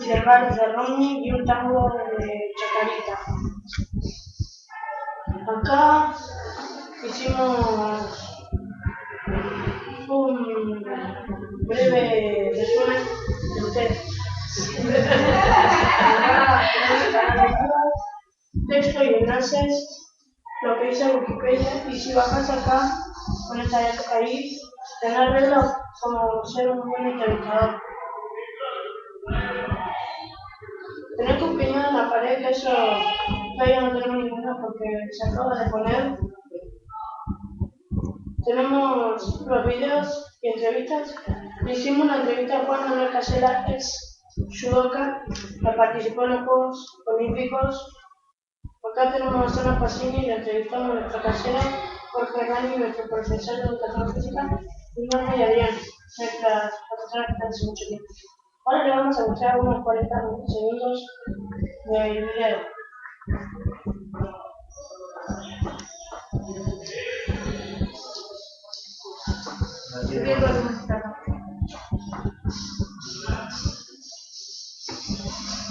del vals de Ronnie y un tango de Chacarita. Acá hicimos un breve resumen de ustedes. Texto y enlaces, lo que dice Wikipedia, y si bajas acá, con esta ahí, tener reglas como ser un buen entrevistador. Tener tu opinión en la pared, que eso todavía no tenemos ninguna porque se acaba de poner. Tenemos los videos y entrevistas. Hicimos una entrevista a Juan Manuel Casella, ex judoka, que participó en los Juegos Olímpicos. Acá tenemos a Ana Pacini y la entrevistamos a nuestra casera, Jorge Rani, nuestro profesor de educación física, y Norma y Adrián, nuestras profesoras que están hace mucho tiempo. Ahora le vamos a mostrar unos 40 segundos del video.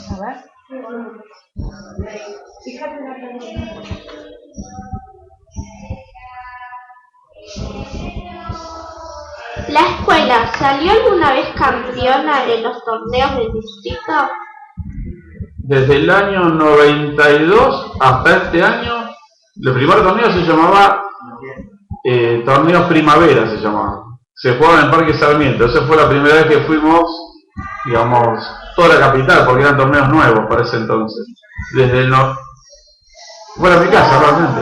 A ver. Fíjate en la pregunta. ¿La escuela salió alguna vez campeona de los torneos del distrito? Desde el año 92 hasta este año, el primer torneo se llamaba Torneos Primavera, se llamaba. Se jugaba en el Parque Sarmiento. Esa fue la primera vez que fuimos, digamos, toda la capital, porque eran torneos nuevos para ese entonces. Desde el no... Bueno, mi casa, realmente.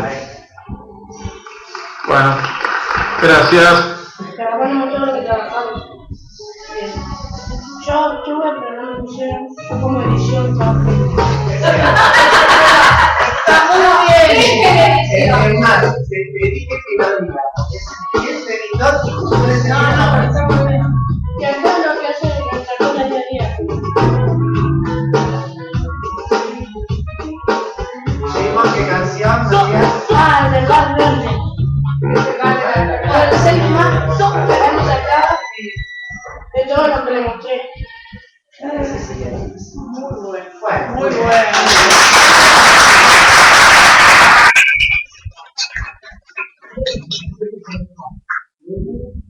Bueno, gracias. Bueno, todo lo que trabajamos. Yo estuve, pero no me pusieron. Fue como edición, trabajé. Está muy bien. Hermano, te pedí que te lo diga. Y ese editor, No, está muy bien. Y acá es lo que hace nuestra cosa día a día. seguimos qué canción, Matías. Ah, del Gas Verde. Bueno, es el más top que tenemos acá de todo lo que le mostré. Muy bueno. Muy bueno.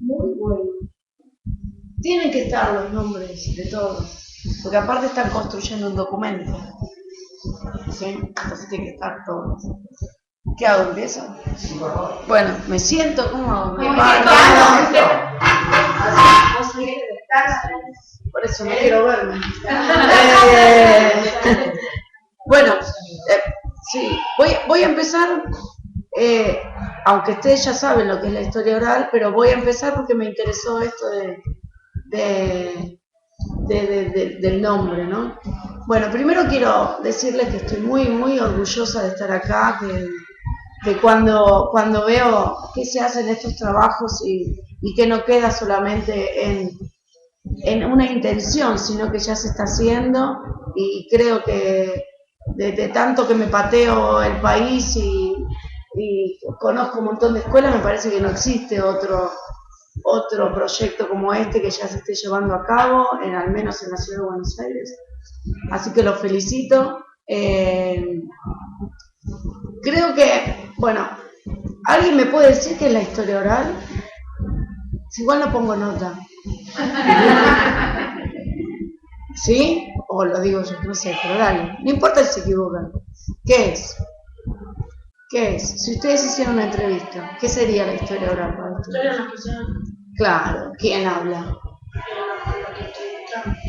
Muy bueno. Tienen que estar los nombres de todos, porque aparte están construyendo un documento. ¿Sí? Entonces tiene que estar todos. ¿Qué hago? ¿Empiezo? Bueno, me siento como... Por eso no quiero verme. Bueno, sí, voy a empezar, aunque ustedes ya saben lo que es la historia oral, pero voy a empezar porque me interesó esto del nombre, ¿no? Bueno, primero quiero decirles que estoy muy, muy orgullosa de estar acá, de cuando veo qué se hacen estos trabajos y que no queda solamente en una intención, sino que ya se está haciendo, y creo que de tanto que me pateo el país y conozco un montón de escuelas, me parece que no existe otro proyecto como este que ya se esté llevando a cabo, al menos en la ciudad de Buenos Aires. Así que los felicito. Creo que, bueno, ¿alguien me puede decir qué es la historia oral? Si igual no pongo nota. ¿Sí? O lo digo yo, no sé, pero dale. No importa si se equivocan. ¿Qué es? ¿Qué es? Si ustedes hicieran una entrevista, ¿qué sería la historia oral para ustedes? Claro, ¿quién habla?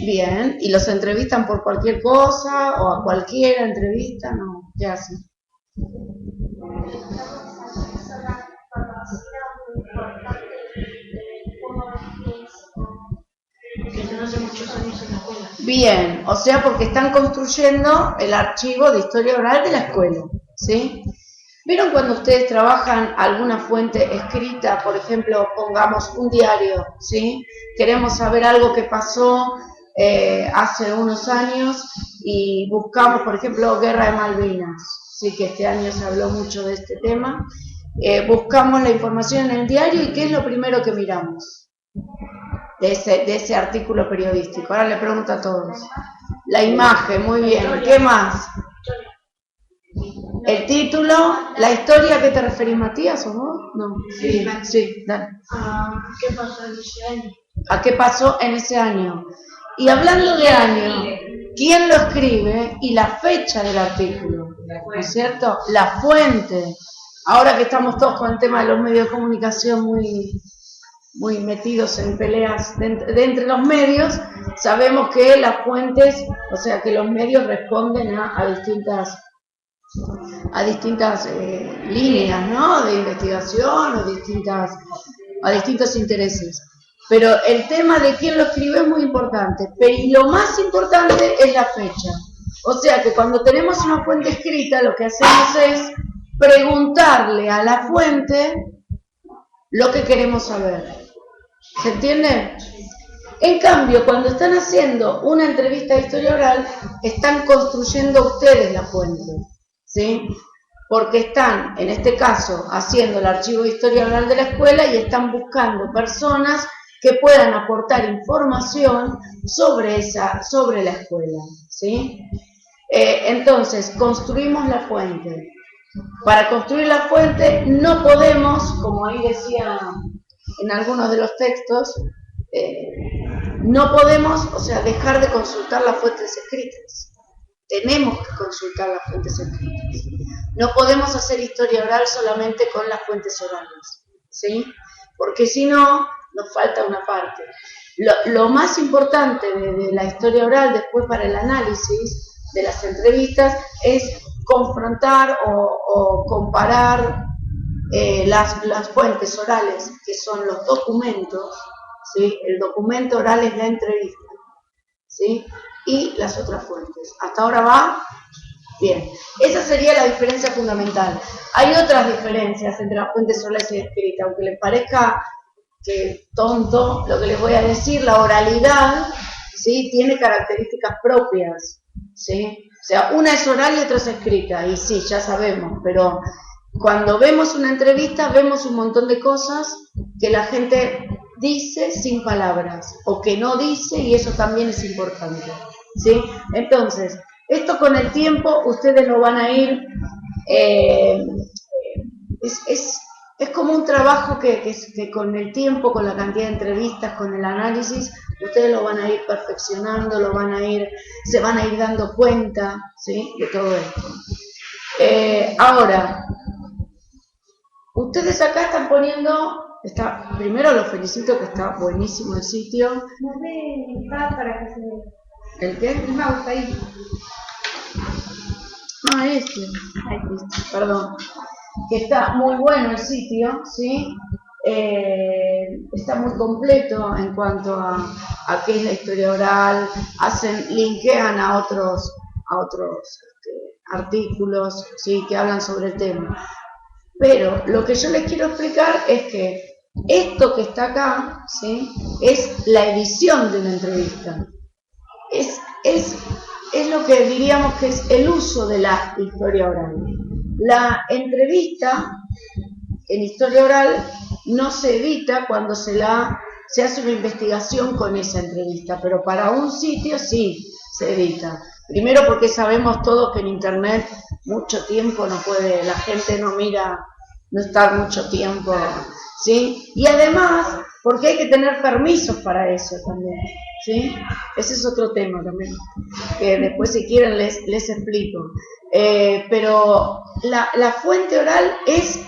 Bien, ¿y los entrevistan por cualquier cosa o a cualquiera entrevista? No, ¿qué hacen? Bien, o sea, porque están construyendo el archivo de historia oral de la escuela, ¿sí? ¿Vieron cuando ustedes trabajan alguna fuente escrita, por ejemplo, pongamos un diario, ¿sí? Queremos saber algo que pasó hace unos años y buscamos, por ejemplo, Guerra de Malvinas, sí, que este año se habló mucho de este tema. Buscamos la información en el diario y ¿qué es lo primero que miramos de ese artículo periodístico? Ahora le pregunto a todos. La imagen, muy bien. ¿Qué más? El título, la historia, ¿a qué te referís, Matías, o vos? No. Sí, dale. ¿Qué pasó en ese año? ¿A qué pasó en ese año? Y hablando de año, ¿quién lo escribe? Y la fecha del artículo, ¿no es cierto? La fuente. Ahora que estamos todos con el tema de los medios de comunicación muy metidos en peleas de entre los medios, sabemos que las fuentes, o sea, que los medios responden a distintas líneas, ¿no? De investigación o a distintos intereses. Pero el tema de quién lo escribe es muy importante. Y lo más importante es la fecha. O sea que cuando tenemos una fuente escrita, lo que hacemos es preguntarle a la fuente lo que queremos saber. ¿Se entiende? En cambio, cuando están haciendo una entrevista de historia oral, están construyendo ustedes la fuente, ¿sí? Porque están, en este caso, haciendo el archivo de historia oral de la escuela y están buscando personas que puedan aportar información sobre la escuela, ¿sí? Entonces, construimos la fuente. Para construir la fuente no podemos, como ahí decía en algunos de los textos, no podemos, o sea, dejar de consultar las fuentes escritas. Tenemos que consultar las fuentes escritas. No podemos hacer historia oral solamente con las fuentes orales, ¿sí? Porque si no, nos falta una parte. Lo más importante de la historia oral después para el análisis de las entrevistas es confrontar o comparar las fuentes orales, que son los documentos, ¿sí? El documento oral es la entrevista, ¿sí? Y las otras fuentes. ¿Hasta ahora va? Bien. Esa sería la diferencia fundamental. Hay otras diferencias entre las fuentes orales y escritas, aunque les parezca que tonto lo que les voy a decir, la oralidad, ¿sí? Tiene características propias, ¿sí? O sea, una es oral y otra es escrita, y sí, ya sabemos, pero cuando vemos una entrevista vemos un montón de cosas que la gente dice sin palabras, o que no dice, y eso también es importante, ¿sí? Entonces, esto con el tiempo ustedes lo van a ir, es como un trabajo que con el tiempo, con la cantidad de entrevistas, con el análisis, ustedes lo van a ir perfeccionando, se van a ir dando cuenta, ¿sí? De todo esto. Ahora, ustedes acá están poniendo, primero los felicito que está buenísimo el sitio. No me da para que se vea. ¿El qué? El mouse ahí. Ah, perdón. Que está muy bueno el sitio, ¿sí? Está muy completo en cuanto a qué es la historia oral, linkean a otros artículos, ¿sí? Que hablan sobre el tema. Pero lo que yo les quiero explicar es que esto que está acá, ¿sí? Es la edición de una entrevista. Es lo que diríamos que es el uso de la historia oral. La entrevista en historia oral no se edita cuando se hace una investigación con esa entrevista, pero para un sitio sí se edita. Primero porque sabemos todos que en internet mucho tiempo no puede, la gente no está mucho tiempo, ¿sí? Y además porque hay que tener permisos para eso también, ¿sí? Ese es otro tema también, que después si quieren les explico. Pero la fuente oral es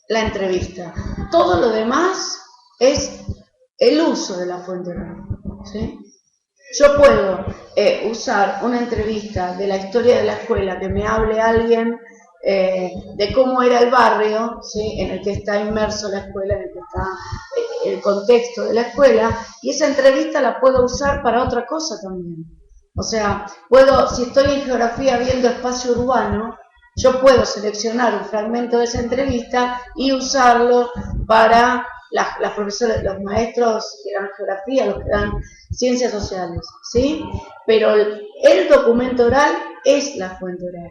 la entrevista. Todo lo demás es el uso de la fuente oral, ¿sí? Yo puedo usar una entrevista de la historia de la escuela, que me hable alguien de cómo era el barrio, ¿sí? En el que está inmerso la escuela, en el que está el contexto de la escuela, y esa entrevista la puedo usar para otra cosa también. O sea, si estoy en geografía viendo espacio urbano, yo puedo seleccionar un fragmento de esa entrevista y usarlo para las profesoras, los maestros que dan geografía, los que dan ciencias sociales, ¿sí? Pero el documento oral es la fuente oral.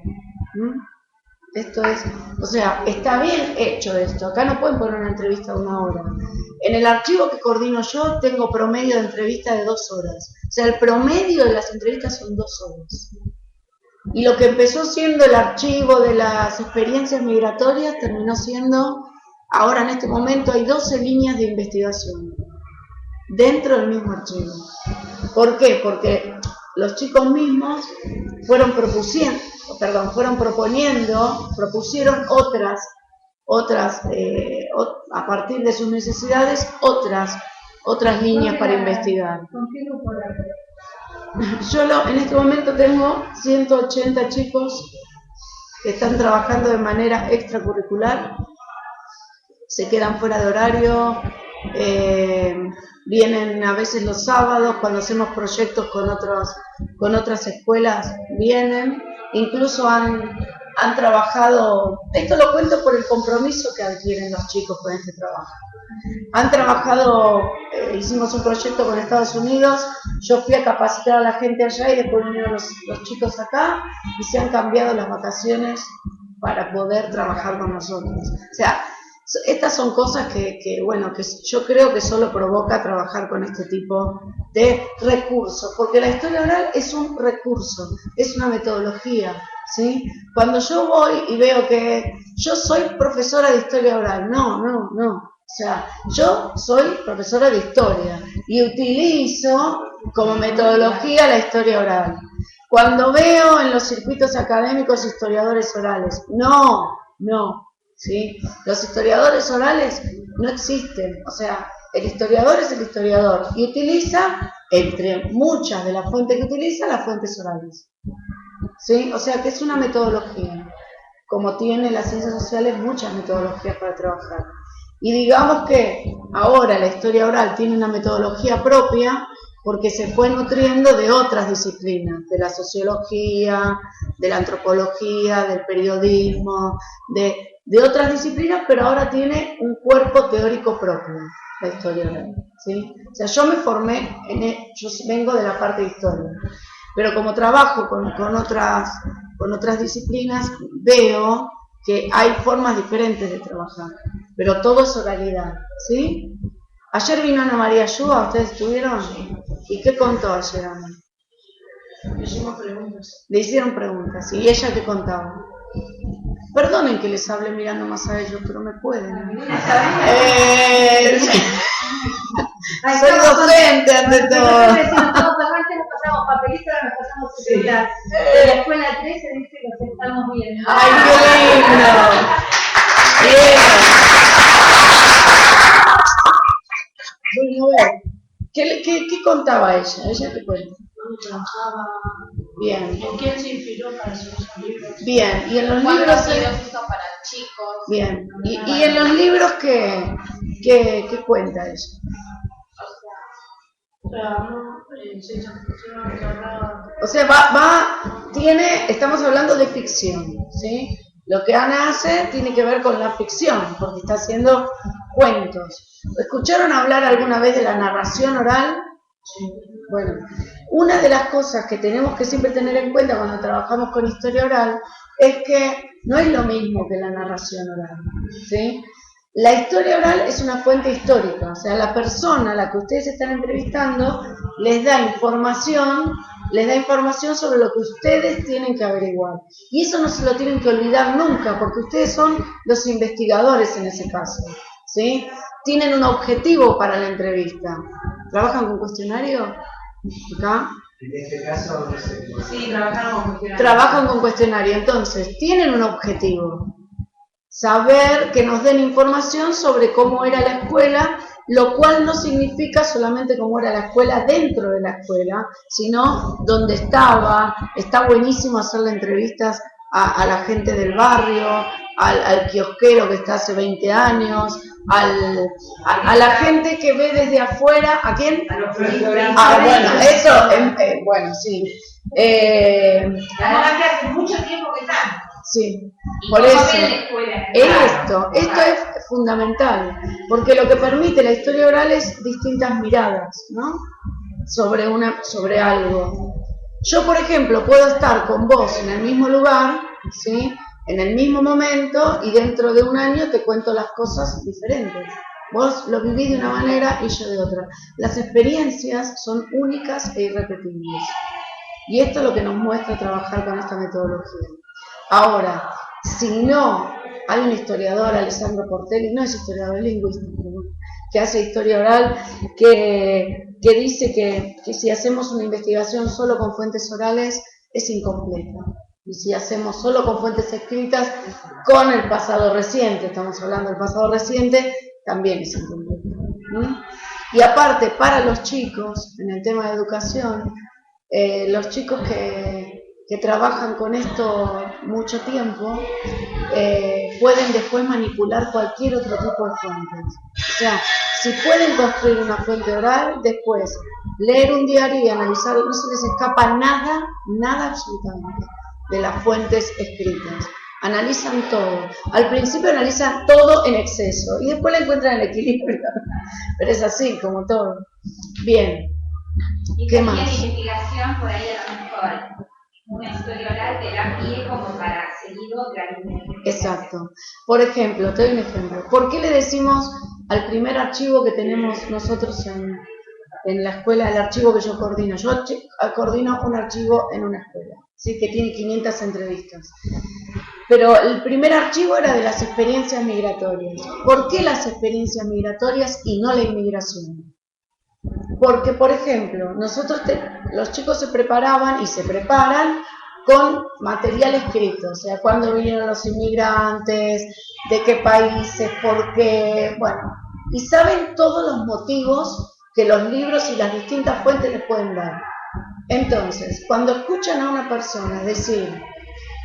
Esto es, o sea, está bien hecho esto. Acá no pueden poner una entrevista de 1 hora. En el archivo que coordino yo tengo promedio de entrevista de 2 horas. O sea, el promedio de las entrevistas son 2 horas. Y lo que empezó siendo el archivo de las experiencias migratorias terminó siendo, ahora en este momento hay 12 líneas de investigación dentro del mismo archivo. ¿Por qué? Porque los chicos mismos propusieron otras a partir de sus necesidades, otras líneas para investigar. ¿Con qué grupo la Yo en este momento tengo 180 chicos que están trabajando de manera extracurricular, se quedan fuera de horario, vienen a veces los sábados, cuando hacemos proyectos con otras escuelas, vienen, incluso han trabajado, esto lo cuento por el compromiso que adquieren los chicos con este trabajo. Han trabajado, hicimos un proyecto con Estados Unidos, yo fui a capacitar a la gente allá y después vinieron los chicos acá y se han cambiado las vacaciones para poder trabajar con nosotros. O sea, estas son cosas que yo creo que solo provoca trabajar con este tipo de recursos, porque la historia oral es un recurso, es una metodología, ¿sí? Cuando yo voy y veo que yo soy profesora de historia oral, no. O sea, yo soy profesora de historia y utilizo como metodología la historia oral. Cuando veo en los circuitos académicos historiadores orales, no, ¿sí? Los historiadores orales no existen. O sea, el historiador es el historiador y utiliza, entre muchas de las fuentes que utiliza, las fuentes orales, ¿sí? O sea, que es una metodología. Como tiene las ciencias sociales muchas metodologías para trabajar. Y digamos que ahora la historia oral tiene una metodología propia porque se fue nutriendo de otras disciplinas, de la sociología, de la antropología, del periodismo, de otras disciplinas, pero ahora tiene un cuerpo teórico propio, la historia oral, ¿sí? O sea, yo me formé, yo vengo de la parte de historia, pero como trabajo con otras disciplinas, veo que hay formas diferentes de trabajar, pero todo es oralidad, ¿sí? Ayer vino Ana María Ayúa, ¿ustedes estuvieron? ¿Y qué contó ayer Ana? Le hicimos preguntas. Le hicieron preguntas, ¿y ella qué contaba? Perdonen que les hable mirando más a ellos, pero me pueden. Soy docente ante todo. Antes nos pasamos papelitos, ahora nos pasamos secretas. De la escuela 13 dice que nos estamos viendo. ¡Ay, qué lindo! Bien. Bueno, a ver, ¿qué contaba ella? ¿Ella qué cuenta? ¿Dónde trabajaba? Bien. ¿En quién se inspiró para sus libros? Bien, y en los libros... ¿Cuántos hizo para chicos? Bien, y en los libros ¿qué cuenta ella? O sea, ciencia ficción, terror. O sea, estamos hablando de ficción, ¿sí? Lo que Ana hace tiene que ver con la ficción, porque está haciendo cuentos. ¿Escucharon hablar alguna vez de la narración oral? Bueno, una de las cosas que tenemos que siempre tener en cuenta cuando trabajamos con historia oral es que no es lo mismo que la narración oral, ¿sí? La historia oral es una fuente histórica, o sea, la persona a la que ustedes están entrevistando les da información sobre lo que ustedes tienen que averiguar. Y eso no se lo tienen que olvidar nunca, porque ustedes son los investigadores en ese caso, ¿sí? Tienen un objetivo para la entrevista. ¿Trabajan con cuestionario? ¿Acá? En este caso, no sé. Sí, trabajaron con cuestionarios. Trabajan con cuestionario, entonces, tienen un objetivo. Saber que nos den información sobre cómo era la escuela, lo cual no significa solamente cómo era la escuela dentro de la escuela, sino dónde estaba. Está buenísimo hacerle entrevistas a la gente del barrio, al kiosquero que está hace 20 años, a la gente que ve desde afuera. ¿A quién? A los profesores. Bueno, eso, bueno, sí. La verdad que hace mucho tiempo que están. Sí, ¿Y por cómo eso. ven la escuela? Esto es fundamental, porque lo que permite la historia oral es distintas miradas, ¿no? Sobre algo. Yo, por ejemplo, puedo estar con vos en el mismo lugar, ¿sí? en el mismo momento y dentro de un año te cuento las cosas diferentes. Vos lo vivís de una manera y yo de otra. Las experiencias son únicas e irrepetibles. Y esto es lo que nos muestra trabajar con esta metodología. Ahora, si no, hay un historiador, Alessandro Portelli, no es historiador, es lingüista, que hace historia oral, que dice que si hacemos una investigación solo con fuentes orales es incompleta. Y si hacemos solo con fuentes escritas, con el pasado reciente, estamos hablando del pasado reciente, también es incompleta. Y aparte, para los chicos, en el tema de educación, los chicos que trabajan con esto mucho tiempo, pueden después manipular cualquier otro tipo de fuentes. O sea, si pueden construir una fuente oral, después leer un diario y analizar, no se les escapa nada, nada absolutamente, de las fuentes escritas. Analizan todo. Al principio analizan todo en exceso y después le encuentran el equilibrio. Pero es así, como todo. Bien. ¿Qué más? Y la investigación, por ahí a lo mejor, una historia oral te da pie como para seguir otra. Exacto. Por ejemplo, te doy un ejemplo. ¿Por qué le decimos al primer archivo que tenemos nosotros en la escuela, el archivo que yo coordino? Yo coordino un archivo en una escuela, ¿sí? Que tiene 500 entrevistas. Pero el primer archivo era de las experiencias migratorias. ¿Por qué las experiencias migratorias y no la inmigración? Porque, por ejemplo, los chicos se preparaban y se preparan con material escrito, o sea, cuándo vinieron los inmigrantes, de qué países, por qué, bueno, y saben todos los motivos que los libros y las distintas fuentes les pueden dar. Entonces, cuando escuchan a una persona decir,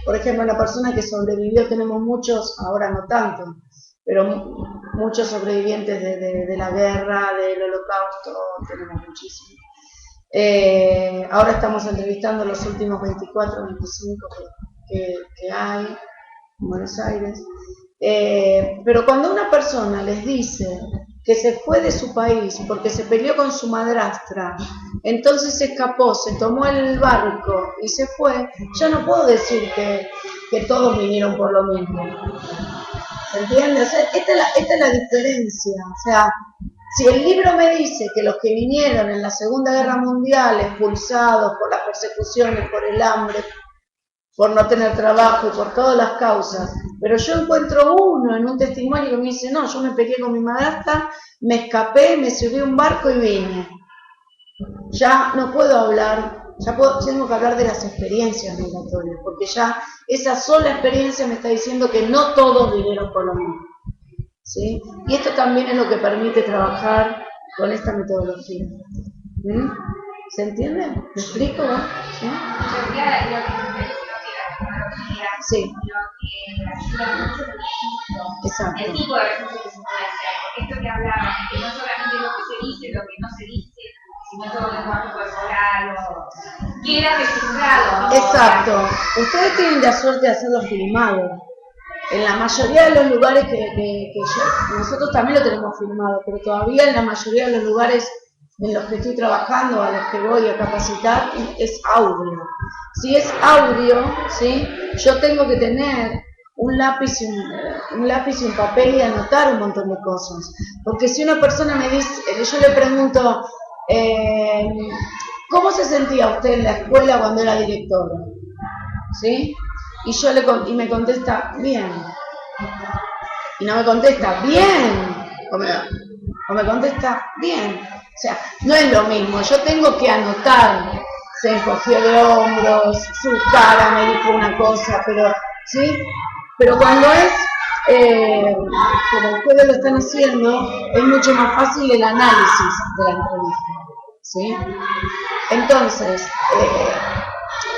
por ejemplo, una persona que sobrevivió, tenemos muchos, ahora no tanto, pero muchos sobrevivientes de la guerra, del holocausto, tenemos muchísimos. Ahora estamos entrevistando los últimos 24, 25 que hay en Buenos Aires. Pero cuando una persona les dice que se fue de su país porque se peleó con su madrastra, entonces se escapó, se tomó el barco y se fue, yo no puedo decir que todos vinieron por lo mismo. ¿Se entiende? O sea, esta es la diferencia. O sea, si el libro me dice que los que vinieron en la Segunda Guerra Mundial, expulsados por las persecuciones, por el hambre, por no tener trabajo y por todas las causas, pero yo encuentro uno en un testimonio que me dice, no, yo me peleé con mi madrastra, me escapé, me subí a un barco y vine. Ya no puedo hablar, tengo que hablar de las experiencias migratorias, porque ya esa sola experiencia me está diciendo que no todos vinieron por lo mismo. ¿Sí? Y esto también es lo que permite trabajar con esta metodología. ¿Se entiende? ¿Me explico? ¿Sí? Sí. Exacto. El tipo de recursos que se puede hacer, porque esto que hablaba, que no solamente lo que se dice, lo que no se dice, sino todo el lenguaje corporal, queda registrado. Exacto. Ustedes tienen la suerte de hacerlo filmado. En la mayoría de los lugares nosotros también lo tenemos filmado, pero todavía en la mayoría de los lugares en los que estoy trabajando, a los que voy a capacitar, es audio. Si es audio, ¿sí? Yo tengo que tener un lápiz y un papel y anotar un montón de cosas. Porque si una persona me dice, yo le pregunto, ¿cómo se sentía usted en la escuela cuando era directora? ¿Sí? Y me contesta, bien. Y no me contesta, bien. O me contesta, bien. O sea, no es lo mismo. Yo tengo que anotar. Se encogió de hombros, su cara me dijo una cosa, ¿sí? Pero cuando es, como ustedes lo están haciendo, es mucho más fácil el análisis de la entrevista, ¿sí? Entonces,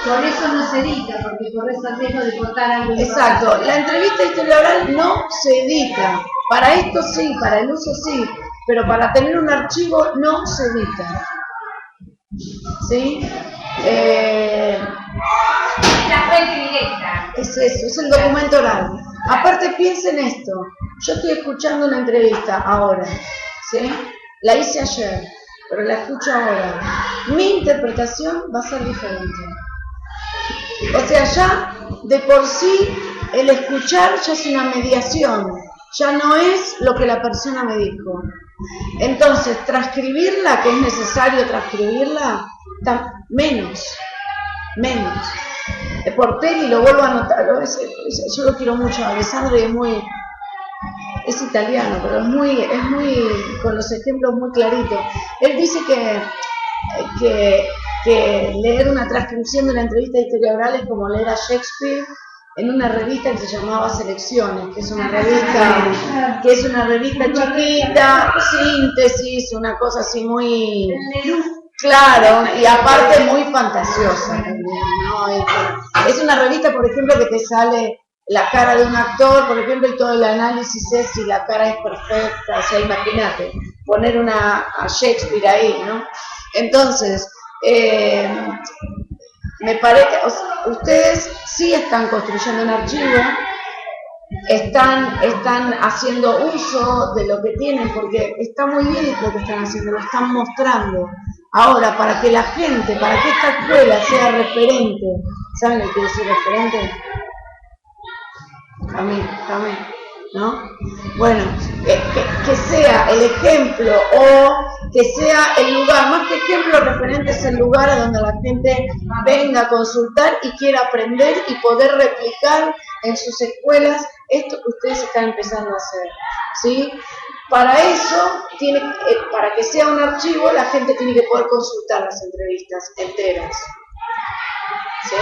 por eso no se edita, porque corres el riesgo de cortar algo. Exacto, la entrevista de historia oral no se edita. Para esto sí, para el uso sí, pero para tener un archivo no se edita. ¿Sí? La fuente directa. Es eso, es el documento oral. Aparte, piensen esto, yo estoy escuchando una entrevista ahora, ¿sí? La hice ayer, pero la escucho ahora. Mi interpretación va a ser diferente. O sea, ya de por sí el escuchar ya es una mediación, ya no es lo que la persona me dijo. Entonces, transcribirla, que es necesario transcribirla, menos. Portelli, lo vuelvo a anotar, yo lo quiero mucho, Alessandro, y es italiano, pero es muy, con los ejemplos muy claritos. Él dice que leer una transcripción de una entrevista de historia oral es como leer a Shakespeare en una revista que se llamaba Selecciones, que es una revista chiquita, síntesis, una cosa así muy claro, y aparte muy fantasiosa también, ¿no? Es una revista, por ejemplo, que te sale la cara de un actor, por ejemplo, y todo el análisis es si la cara es perfecta, o sea, imagínate, poner a Shakespeare ahí, ¿no? Entonces, me parece, o sea, ustedes sí están construyendo un archivo, están haciendo uso de lo que tienen, porque está muy bien lo que están haciendo, lo están mostrando. Ahora, para que la gente, para que esta escuela sea referente, ¿saben lo que quiere decir referente? También, ¿no? Bueno, que sea el ejemplo o que sea el lugar, más que ejemplo, referente es el lugar a donde la gente venga a consultar y quiera aprender y poder replicar en sus escuelas esto que ustedes están empezando a hacer, ¿sí? Para eso, para que sea un archivo, la gente tiene que poder consultar las entrevistas enteras, ¿sí?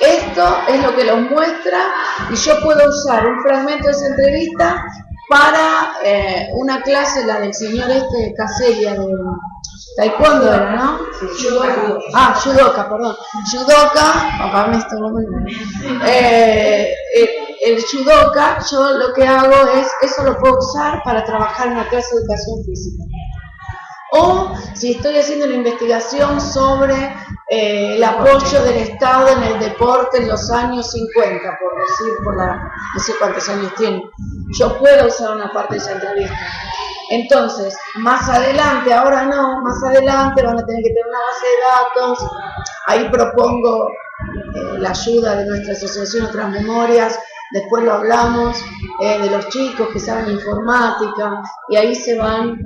Esto es lo que los muestra y yo puedo usar un fragmento de esa entrevista para una clase, la del señor Caseria de taekwondo era, ¿no? Judoka, perdón. Judoka, papá me está hablando. El judoka, yo lo que hago es, eso lo puedo usar para trabajar en una clase de educación física. O si estoy haciendo una investigación sobre el apoyo del Estado en el deporte en los años 50, por decir, no sé cuántos años tiene, yo puedo usar una parte de esa entrevista. Entonces, más adelante, ahora no, más adelante van a tener que tener una base de datos, ahí propongo la ayuda de nuestra asociación Otras Memorias, después lo hablamos, de los chicos que saben informática, y ahí se van,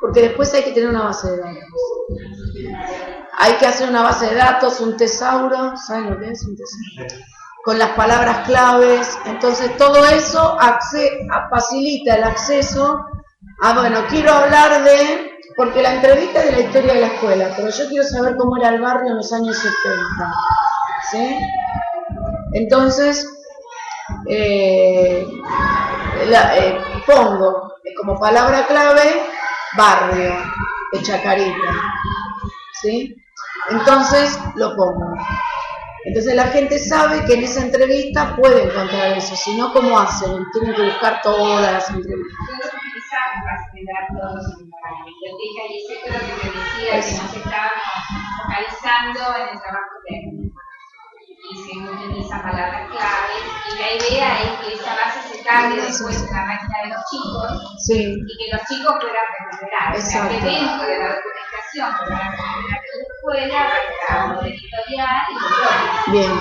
porque después hay que tener una base de datos. Hay que hacer una base de datos, un tesauro, ¿saben lo que es un tesauro? Con las palabras claves, entonces todo eso facilita el acceso a, bueno, quiero hablar porque la entrevista es de la historia de la escuela, pero yo quiero saber cómo era el barrio en los años 70, ¿sí? Entonces, pongo como palabra clave barrio de Chacarita, ¿sí? Entonces lo pongo. Entonces la gente sabe que en esa entrevista puede encontrar eso, si no, ¿cómo hacen? Tienen que buscar todas las entrevistas. Nosotros utilizamos bases de datos en la biblioteca y eso es lo que te decía, que nos estábamos focalizando en el trabajo técnico. Y se utilizan palabras claves y la idea es que esa base se cargue después en la máquina de los chicos, sí, y que los chicos puedan recuperar. O sea, que dentro de la documentación que van a recuperar de la escuela va a estar un editorial y todo. Bien.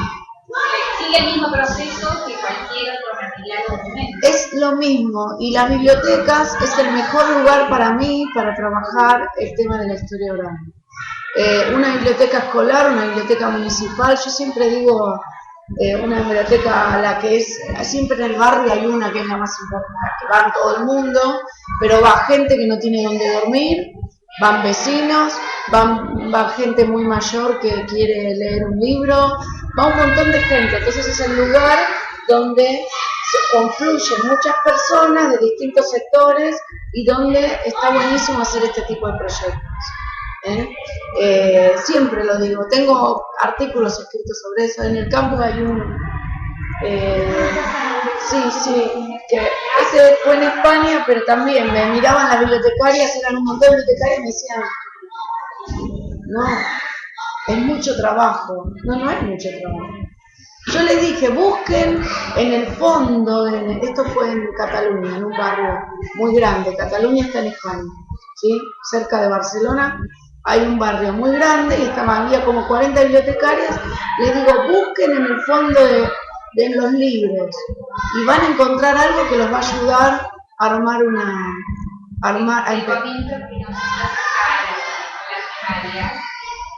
Sigue el mismo proceso que cualquier otro material o documento. Es lo mismo, y las bibliotecas es el mejor lugar para mí para trabajar el tema de la historia oral. Una biblioteca escolar, una biblioteca municipal, yo siempre digo una biblioteca a la que es, siempre en el barrio hay una que es la más importante, que va todo el mundo, pero va gente que no tiene dónde dormir, van vecinos, va gente muy mayor que quiere leer un libro, va un montón de gente, entonces es el lugar donde se confluyen muchas personas de distintos sectores y donde está buenísimo hacer este tipo de proyectos. Siempre lo digo, tengo artículos escritos sobre eso, en el campus hay uno, que ese fue en España, pero también me miraban las bibliotecarias, eran un montón de bibliotecarias y me decían, no, es mucho trabajo. No es mucho trabajo. Yo les dije, busquen en el fondo, esto fue en Cataluña, en un barrio muy grande, Cataluña está en España, ¿sí? Cerca de Barcelona, hay un barrio muy grande y había como 40 bibliotecarias. Les digo, busquen en el fondo de los libros y van a encontrar algo que los va a ayudar a armar Te comento que nosotros acá en las primarias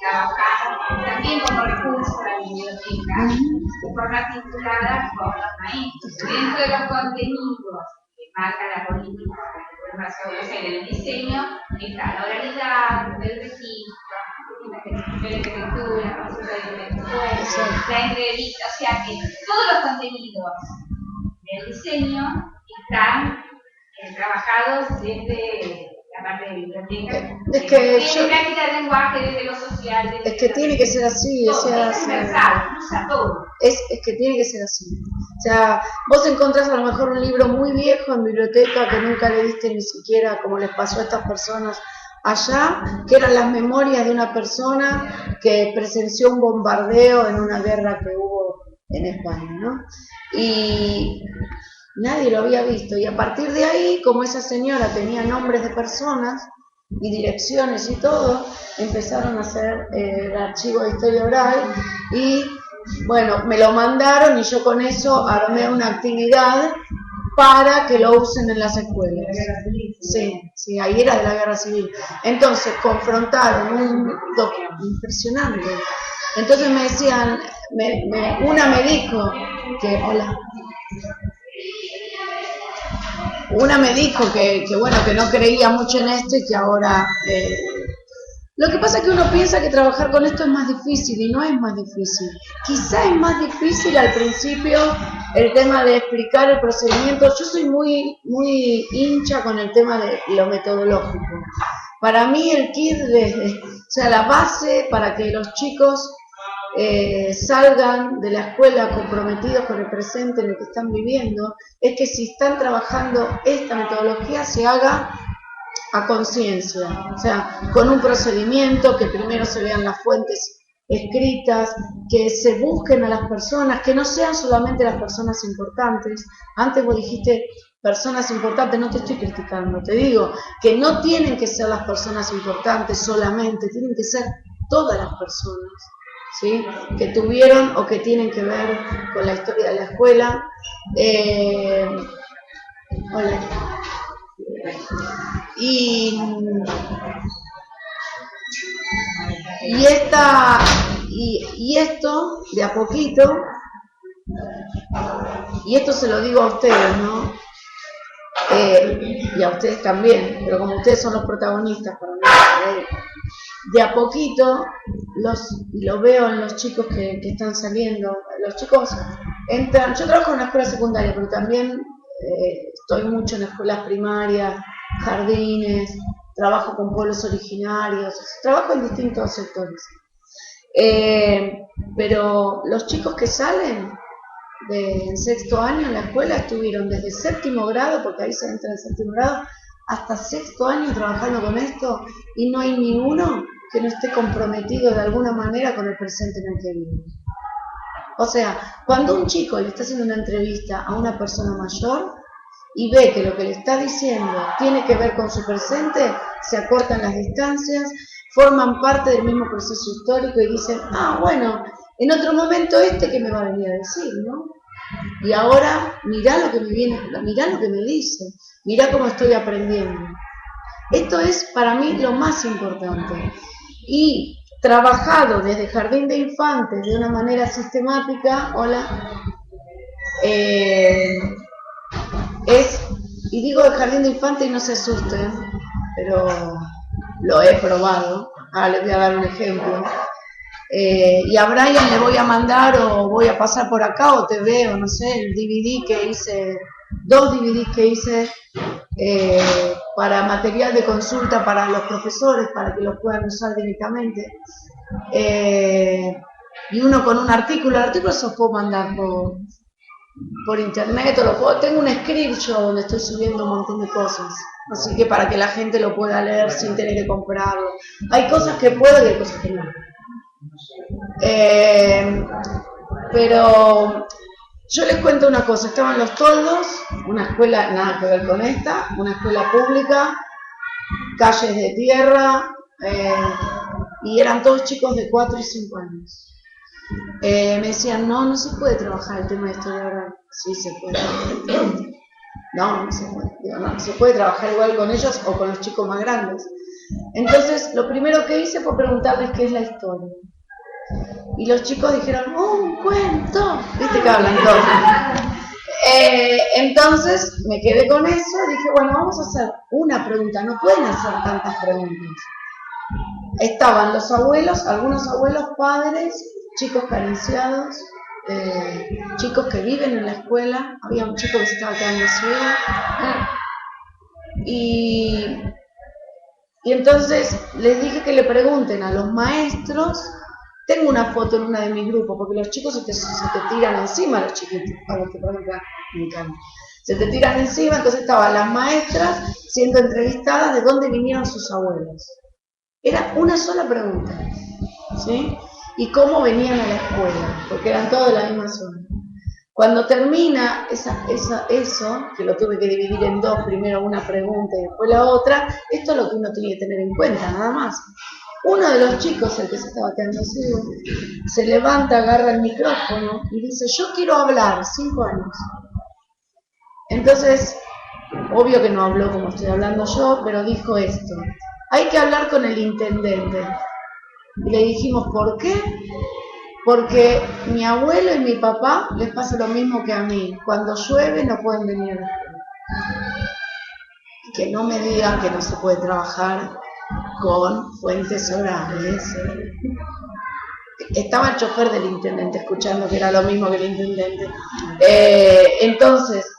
trabajamos también como recurso a la biblioteca de forma titulada con los maestros. Dentro de los contenidos que marca la política en el diseño está la oralidad, el registro, la lectura, la consulta de lectura, la entrevista, o sea que todos los contenidos del diseño están trabajados desde la parte de biblioteca. Es que desde práctica de lenguaje, desde lo social. Desde es que tiene que ser así, todo, es transversal, usa todo. Es que tiene que ser así. O sea, vos encontrás a lo mejor un libro muy viejo en biblioteca que nunca leíste ni siquiera, como les pasó a estas personas allá, que eran las memorias de una persona que presenció un bombardeo en una guerra que hubo en España, ¿no? Y nadie lo había visto, y a partir de ahí, como esa señora tenía nombres de personas y direcciones y todo, empezaron a hacer el archivo de historia oral y bueno, me lo mandaron y yo con eso armé una actividad para que lo usen en las escuelas. Sí, ahí era de la guerra civil. Entonces confrontaron un impresionante. Entonces me decían, una me dijo que, una me dijo que bueno, que no creía mucho en esto y que ahora... Lo que pasa es que uno piensa que trabajar con esto es más difícil y no es más difícil. Quizá es más difícil al principio el tema de explicar el procedimiento. Yo soy muy hincha con el tema de lo metodológico. Para mí el kit, o sea, la base para que los chicos salgan de la escuela comprometidos con el presente en el que están viviendo, es que si están trabajando esta metodología se haga a conciencia, o sea, con un procedimiento, que primero se vean las fuentes escritas, que se busquen a las personas, que no sean solamente las personas importantes. Antes vos dijiste personas importantes, no te estoy criticando, te digo que no tienen que ser las personas importantes solamente, tienen que ser todas las personas, ¿sí?, que tuvieron o que tienen que ver con la historia de la escuela. Y esto de a poquito, y esto se lo digo a ustedes, ¿no? Y a ustedes también, pero como ustedes son los protagonistas para mí, de a poquito lo veo en los chicos que están saliendo. Los chicos entran, yo trabajo en una escuela secundaria, pero también estoy mucho en escuelas primarias, jardines, trabajo con pueblos originarios, trabajo en distintos sectores. Pero los chicos que salen en sexto año en la escuela estuvieron desde séptimo grado, porque ahí se entra en séptimo grado, hasta sexto año trabajando con esto, y no hay ninguno que no esté comprometido de alguna manera con el presente en el que vive. O sea, cuando un chico le está haciendo una entrevista a una persona mayor y ve que lo que le está diciendo tiene que ver con su presente, se acortan las distancias, forman parte del mismo proceso histórico y dicen, ah, bueno, en otro momento ¿qué me va a venir a decir, no? Y ahora, mirá lo que me viene, mirá lo que me dice, mirá cómo estoy aprendiendo. Esto es para mí lo más importante. Y trabajado desde jardín de infantes de una manera sistemática, y digo de jardín de infantes y no se asusten, pero lo he probado. Ahora les voy a dar un ejemplo. Y a Brian le voy a mandar, o voy a pasar por acá, o te veo, no sé, el DVD que hice, 2 DVDs que hice para material de consulta para los profesores, para que los puedan usar directamente. Y uno con un artículo, el artículo se los puedo mandar por internet, tengo un script yo donde estoy subiendo un montón de cosas, así que para que la gente lo pueda leer sin tener que comprarlo. Hay cosas que puedo y hay cosas que no. Pero yo les cuento una cosa, estaban Los Toldos, una escuela nada que ver con esta, una escuela pública, calles de tierra, y eran todos chicos de 4 y 5 años. Me decían, no se puede trabajar el tema de historia oral. Sí se puede. No se puede. Digo, no se puede trabajar igual con ellos o con los chicos más grandes. Entonces, lo primero que hice fue preguntarles qué es la historia. Y los chicos dijeron, un cuento. ¿Viste que hablan todos? Entonces, me quedé con eso y dije, bueno, vamos a hacer una pregunta. No pueden hacer tantas preguntas. Estaban los abuelos, algunos abuelos, padres, chicos carenciados, chicos que viven en la escuela. Había un chico que se estaba quedando ciego. Y entonces les dije que le pregunten a los maestros. Tengo una foto en una de mis grupos, porque los chicos se te tiran encima, los chiquitos, a los que por ejemplo me encanta. Se te tiran encima, entonces estaban las maestras siendo entrevistadas de dónde vinieron sus abuelos. Era una sola pregunta, ¿sí? Y cómo venían a la escuela, porque eran todos de la misma zona. Cuando termina eso, que lo tuve que dividir en dos, primero una pregunta y después la otra, esto es lo que uno tiene que tener en cuenta, nada más. Uno de los chicos, el que se estaba quedando ciego, se levanta, agarra el micrófono y dice, yo quiero hablar, 5 años. Entonces, obvio que no habló como estoy hablando yo, pero dijo esto, hay que hablar con el intendente. Y le dijimos, ¿por qué? Porque mi abuelo y mi papá les pasa lo mismo que a mí. Cuando llueve no pueden venir a la escuela. Que no me digan que no se puede trabajar con fuentes orales. Estaba el chofer del intendente escuchando que era lo mismo que el intendente. Entonces,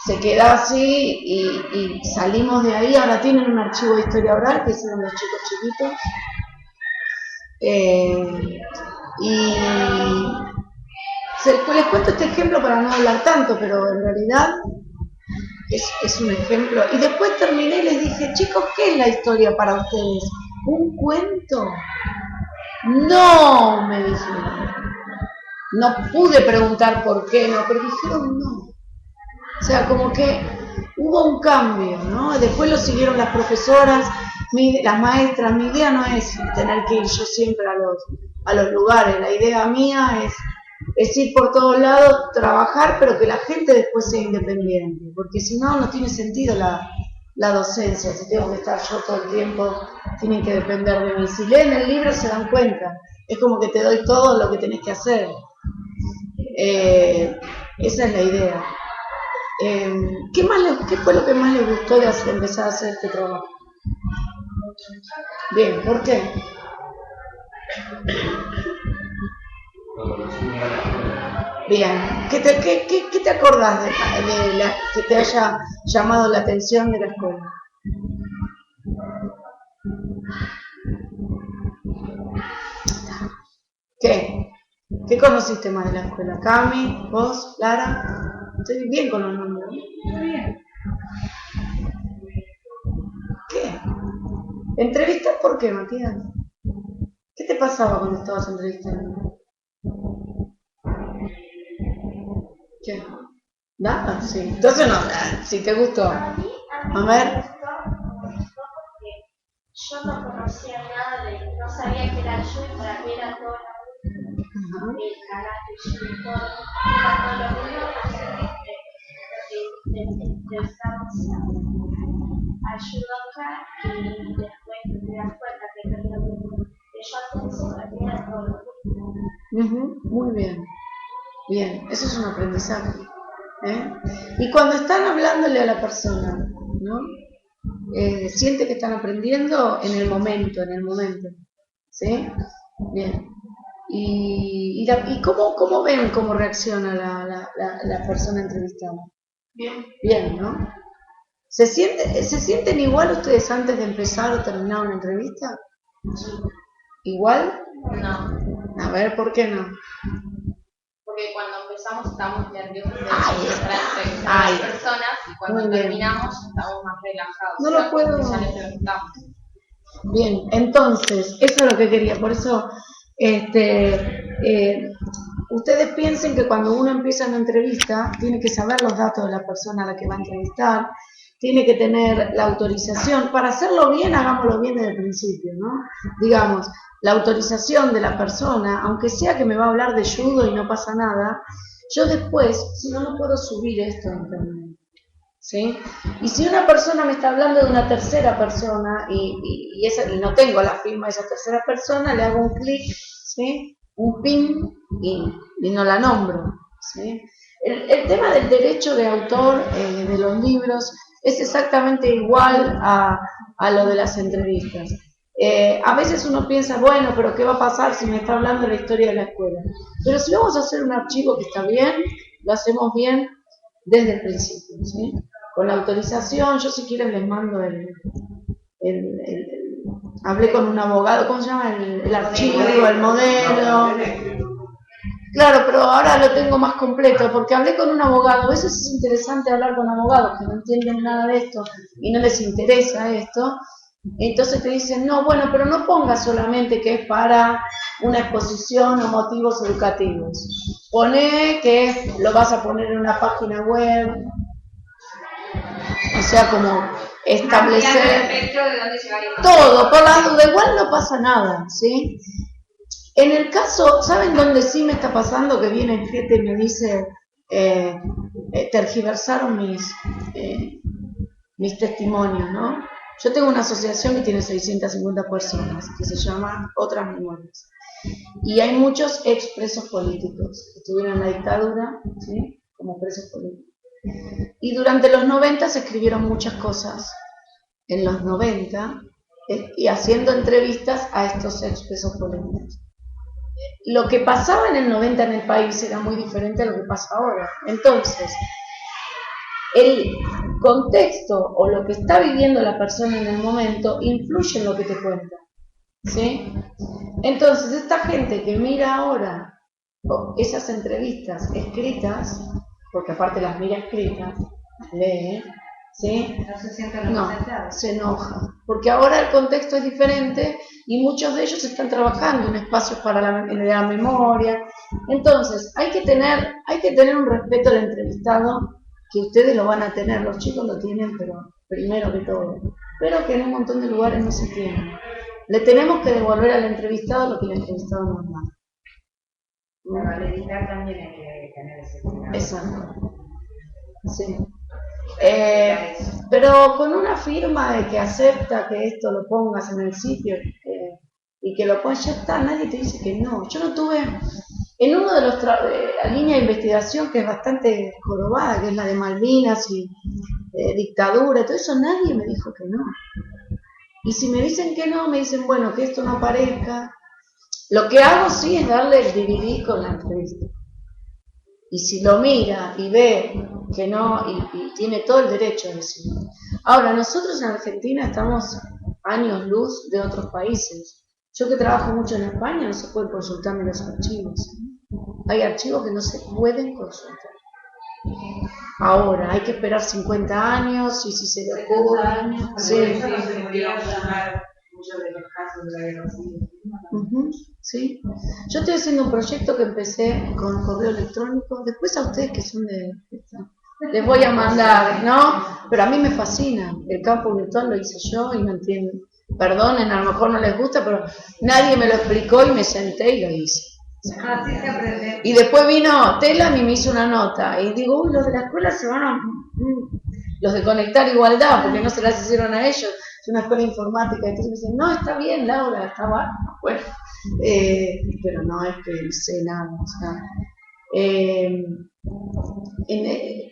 se quedó así y salimos de ahí. Ahora tienen un archivo de historia oral que hicieron los chicos chiquitos. Les cuento este ejemplo para no hablar tanto, pero en realidad es un ejemplo. Y después terminé y les dije, chicos, ¿qué es la historia para ustedes? ¿Un cuento? No, me dijeron. No pude preguntar por qué, no, pero dijeron no. O sea, como que hubo un cambio, ¿no? Después lo siguieron las profesoras, las maestras. Mi idea no es tener que ir yo siempre a los lugares. La idea mía es ir por todos lados, trabajar, pero que la gente después sea independiente. Porque si no, no tiene sentido la docencia. Si tengo que estar yo todo el tiempo, tienen que depender de mí. Si leen el libro se dan cuenta. Es como que te doy todo lo que tenés que hacer. Esa es la idea. ¿Qué fue lo que más les gustó de empezar a hacer este trabajo? Bien, ¿por qué? Bien, ¿qué te acordás de que te haya llamado la atención de la escuela? ¿Qué conociste más de la escuela? ¿Cami? ¿Vos? ¿Lara? Estoy bien con los nombres, ¿no? Muy bien. ¿Qué? ¿Entrevistas por qué, Matías? ¿Qué te pasaba cuando estabas entrevistando? ¿Qué? ¿Nada? Sí. Entonces no, si te gustó. A ver. Yo no conocía nada no sabía que era yo y para mí era todo el carácter y todo, era todo lo mismo que estamos a Yudoka y después te das cuenta que es lo mismo. Que yo antes para mí era todo lo mismo. Muy bien. Bien, eso es un aprendizaje. Y cuando están hablándole a la persona, ¿no? Siente que están aprendiendo en el momento, ¿sí? Bien. ¿Y cómo ven cómo reacciona la persona entrevistada? Bien. Bien, ¿no? ¿Se sienten igual ustedes antes de empezar o terminar una entrevista? ¿Igual? No, A ver, ¿por qué no? porque cuando empezamos estamos nerviosos de Ay, empezar a entrevistar ay. a las personas y cuando Muy bien. terminamos estamos más relajados. No lo puedo- porque ya les preguntamos. Bien, entonces, eso es lo que quería, por eso ustedes piensen que cuando uno empieza una entrevista tiene que saber los datos de la persona a la que va a entrevistar tiene que tener la autorización. Para hacerlo bien, hagámoslo bien desde el principio, ¿no? Digamos, la autorización de la persona, aunque sea que me va a hablar de judo y no pasa nada, yo después, si no, no puedo subir esto a internet, ¿sí? Y si una persona me está hablando de una tercera persona y no tengo la firma de esa tercera persona, le hago un clic, ¿sí? Un pin y no la nombro, ¿sí? El tema del derecho de autor de los libros es exactamente igual a lo de las entrevistas. A veces uno piensa, bueno, pero ¿qué va a pasar si me está hablando de la historia de la escuela? Pero si vamos a hacer un archivo que está bien, lo hacemos bien desde el principio, ¿sí? Con la autorización. Yo si quieren les mando hablé con un abogado, ¿cómo se llama? El archivo, el modelo. Claro, pero ahora lo tengo más completo, porque hablé con un abogado. A veces es interesante hablar con abogados que no entienden nada de esto y no les interesa esto. Entonces te dicen, no, bueno, pero no pongas solamente que es para una exposición o motivos educativos. Poné que lo vas a poner en una página web. O sea, como establecer todo, por la duda, igual no pasa nada, ¿sí? En el caso, ¿saben dónde sí me está pasando? Que viene gente y me dice, tergiversaron mis testimonios, ¿no? Yo tengo una asociación que tiene 650 personas, que se llama Otras Memorias. Y hay muchos expresos políticos que estuvieron en la dictadura, ¿sí? Como presos políticos. Y durante los 90 se escribieron muchas cosas. En los 90, y haciendo entrevistas a estos expresos políticos. Lo que pasaba en el 90 en el país era muy diferente a lo que pasa ahora. Entonces, el contexto o lo que está viviendo la persona en el momento influye en lo que te cuenta, ¿sí? Entonces, esta gente que mira ahora esas entrevistas escritas, porque aparte las mira escritas, lee, ¿sí? No, se enoja, porque ahora el contexto es diferente y muchos de ellos están trabajando en espacios para la memoria. Entonces, hay que tener un respeto al entrevistado, que ustedes lo van a tener, los chicos lo tienen, pero primero que todo, pero que en un montón de lugares no se tienen. Le tenemos que devolver al entrevistado lo que el entrevistado nos da. Pero al editar también hay que tener ese cuidado. Exacto. Sí. Pero con una firma de que acepta que esto lo pongas en el sitio y que lo pongas, ya está, nadie te dice que no. Yo no tuve, en uno de la línea de investigación que es bastante jorobada, que es la de Malvinas y dictadura, todo eso, nadie me dijo que no. Y si me dicen que no, me dicen, bueno, que esto no aparezca. Lo que hago sí es darle el DVD con la entrevista. Y si lo mira y ve que no, y tiene todo el derecho a decirlo. Ahora, nosotros en Argentina estamos años luz de otros países. Yo que trabajo mucho en España, no se pueden consultar ni los archivos. Hay archivos que no se pueden consultar. Ahora, hay que esperar 50 años, y si se le ocurre... Sí. Sí. Yo estoy haciendo un proyecto que empecé con correo electrónico. Después a ustedes que son les voy a mandar, ¿no? Pero a mí me fascina. El campo virtual lo hice yo y no entiendo. Perdonen, a lo mejor no les gusta, pero nadie me lo explicó y me senté y lo hice. Así se aprende. Y después vino Telam y me hizo una nota. Y digo, uy, los de la escuela se van a... Los de Conectar Igualdad, porque no se las hicieron a ellos. Es una escuela informática. Entonces me dicen, no, está bien, Laura, está bueno. Pero no es que sé nada. O sea,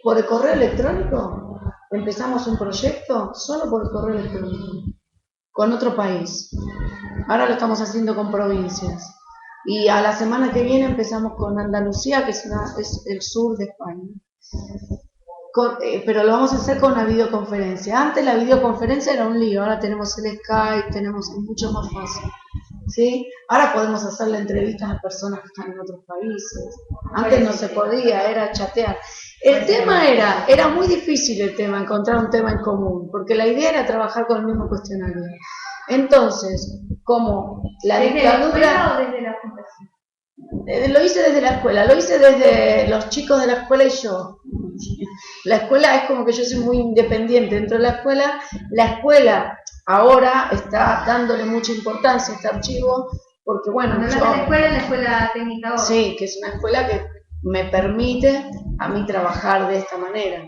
por el correo electrónico empezamos un proyecto solo por el correo electrónico, con otro país. Ahora lo estamos haciendo con provincias. Y a la semana que viene empezamos con Andalucía, que es el sur de España. Pero lo vamos a hacer con una videoconferencia. Antes la videoconferencia era un lío, ahora tenemos el Skype, es mucho más fácil. ¿Sí? Ahora podemos hacerle entrevistas a personas que están en otros países. Antes no se podía, era chatear. El tema era muy difícil encontrar un tema en común, porque la idea era trabajar con el mismo cuestionario. Entonces, como la dictadura... ¿Desde la escuela o desde la fundación? Lo hice desde la escuela, lo hice desde los chicos de la escuela y yo. La escuela es como que yo soy muy independiente dentro de la escuela. La escuela ahora está dándole mucha importancia a este archivo porque, bueno, Cuando hablas de la escuela técnica ahora. Sí, que es una escuela que me permite a mí trabajar de esta manera.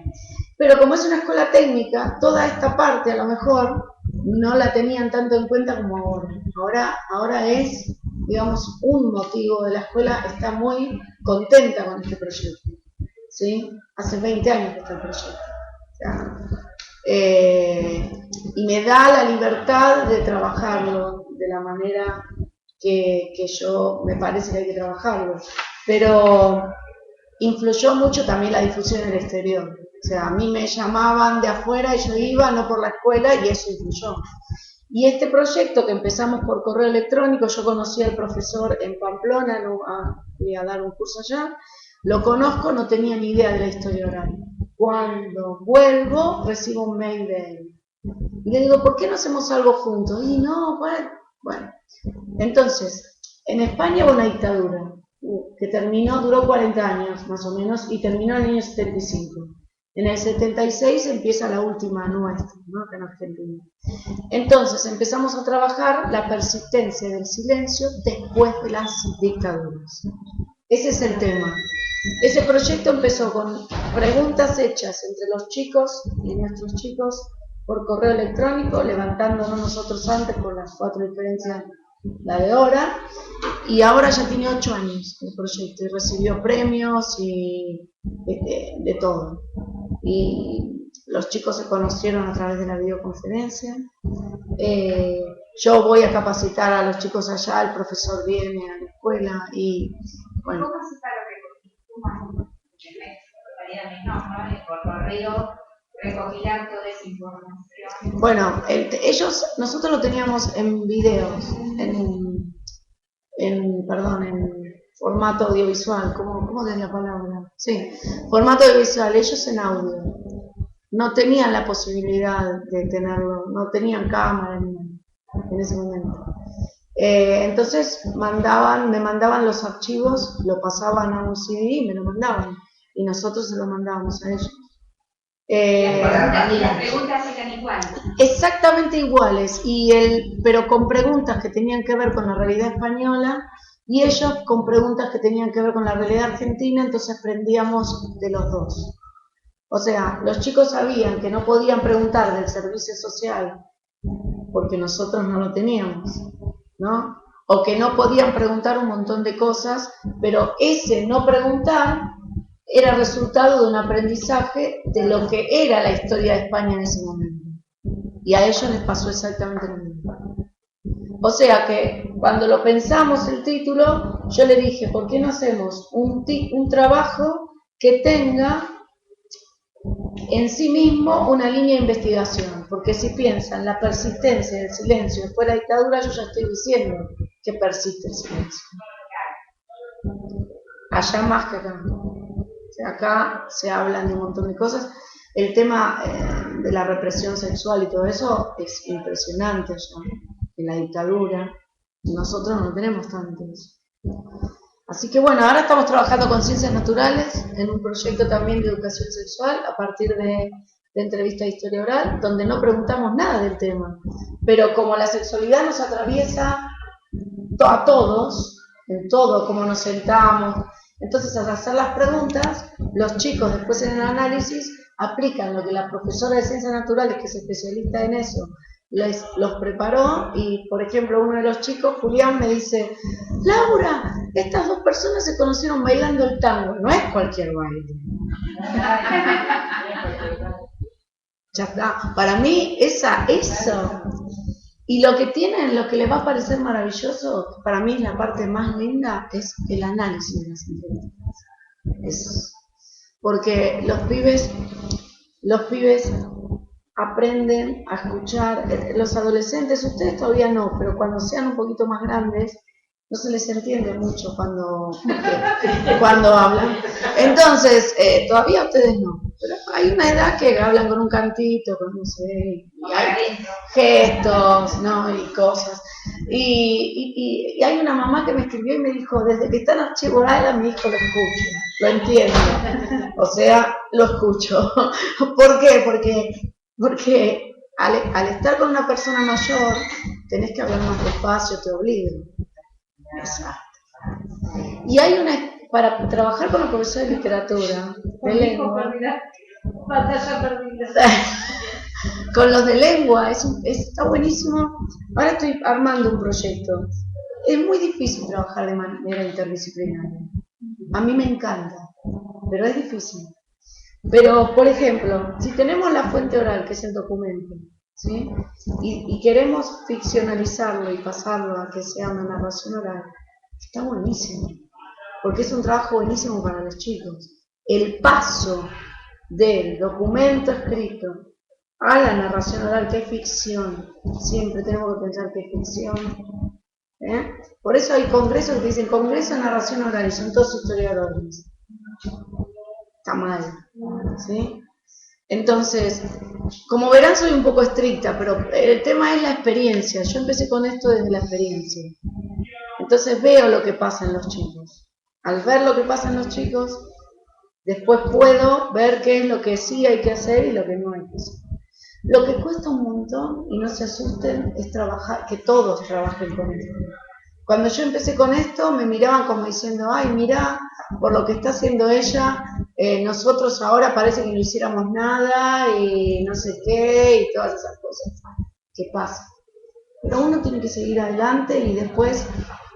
Pero como es una escuela técnica, toda esta parte a lo mejor no la tenían tanto en cuenta como ahora. Ahora es, digamos, un motivo de la escuela, está muy contenta con este proyecto. ¿Sí? Hace 20 años que está el proyecto. O sea, y me da la libertad de trabajarlo de la manera que yo me parece que hay que trabajarlo. Pero influyó mucho también la difusión en el exterior. O sea, a mí me llamaban de afuera y yo iba, no por la escuela, y eso influyó. Y este proyecto que empezamos por correo electrónico, yo conocí al profesor en Pamplona, fui a dar un curso allá, lo conozco, no tenía ni idea de la historia oral. Cuando vuelvo, recibo un mail de él. Y le digo, ¿por qué no hacemos algo juntos? Y no, bueno. Entonces, en España hubo una dictadura que duró 40 años más o menos, y terminó en el año 75. En el 76 empieza la última nuestra, ¿no? Acá en Argentina. Entonces empezamos a trabajar la persistencia del silencio después de las dictaduras. Ese es el tema. Ese proyecto empezó con preguntas hechas entre los chicos y nuestros chicos por correo electrónico, levantándonos nosotros antes con las 4 diferencias la de hora, y ahora ya tiene 8 años el proyecto y recibió premios y de todo. Y los chicos se conocieron a través de la videoconferencia. Yo voy a capacitar a los chicos allá, el profesor viene a la escuela y bueno. ¿Cómo se está por correo recopilar toda esa información? Bueno, nosotros lo teníamos en videos, en formato audiovisual, ¿cómo es la palabra? Sí, formato audiovisual, ellos en audio. No tenían la posibilidad de tenerlo, no tenían cámara en ese momento. Entonces me mandaban los archivos, lo pasaban a un CD y me lo mandaban. Y nosotros se lo mandábamos a ellos. Las preguntas eran iguales. Exactamente iguales, pero con preguntas que tenían que ver con la realidad española y ellos con preguntas que tenían que ver con la realidad argentina, entonces aprendíamos de los dos. O sea, los chicos sabían que no podían preguntar del servicio social porque nosotros no lo teníamos, ¿no? O que no podían preguntar un montón de cosas, pero ese no preguntar era resultado de un aprendizaje de lo que era la historia de España en ese momento. Y a ellos les pasó exactamente lo mismo. O sea que cuando lo pensamos el título, yo le dije, ¿por qué no hacemos un trabajo que tenga en sí mismo una línea de investigación? Porque si piensan la persistencia del silencio después de la dictadura, yo ya estoy diciendo que persiste el silencio. Allá más que acá. Acá se hablan de un montón de cosas. El tema de la represión sexual y todo eso es impresionante allá, en la dictadura. Nosotros no tenemos tanto eso. Así que bueno, ahora estamos trabajando con ciencias naturales en un proyecto también de educación sexual a partir de entrevista de historia oral, donde no preguntamos nada del tema. Pero como la sexualidad nos atraviesa a todos, en todo, cómo nos sentamos. Entonces, al hacer las preguntas, los chicos después en el análisis aplican lo que la profesora de Ciencias Naturales, que es especialista en eso, los preparó y, por ejemplo, uno de los chicos, Julián, me dice, Laura, estas 2 personas se conocieron bailando el tango, no es cualquier baile. Ya está, para mí eso. Y lo que les va a parecer maravilloso, para mí la parte más linda, es el análisis de las entrevistas. Porque los pibes aprenden a escuchar, los adolescentes, ustedes todavía no, pero cuando sean un poquito más grandes, no se les entiende mucho cuando hablan. Entonces, todavía ustedes no, pero hay una edad que hablan con un cantito, con no sé, y hay gestos, ¿no? Y cosas. Y hay una mamá que me escribió y me dijo, desde que está en Archiborala, mi hijo lo escucho, lo entiendo, o sea, lo escucho. ¿Por qué? Porque al estar con una persona mayor, tenés que hablar más despacio, te obligan. Exacto. Y hay para trabajar con los profesores de literatura, de lengua, Batalla perdida. con los de lengua, está buenísimo. Ahora estoy armando un proyecto. Es muy difícil trabajar de manera interdisciplinaria. A mí me encanta, pero es difícil. Pero, por ejemplo, si tenemos la fuente oral, que es el documento, ¿sí? Y queremos ficcionalizarlo y pasarlo a que sea una narración oral, está buenísimo, porque es un trabajo buenísimo para los chicos. El paso del documento escrito a la narración oral, que es ficción, siempre tenemos que pensar que es ficción. Por eso hay congresos que dicen Congreso de Narración Oral y son todos historiadores. Está mal, ¿sí? Entonces, como verán, soy un poco estricta, pero el tema es la experiencia. Yo empecé con esto desde la experiencia. Entonces veo lo que pasa en los chicos. Al ver lo que pasa en los chicos, después puedo ver qué es lo que sí hay que hacer y lo que no hay que hacer. Lo que cuesta un montón, y no se asusten, es trabajar, que todos trabajen con esto. Cuando yo empecé con esto, me miraban como diciendo, ay, mira, por lo que está haciendo ella, nosotros ahora parece que no hiciéramos nada, y no sé qué, y todas esas cosas. ¿Qué pasa? Pero uno tiene que seguir adelante y después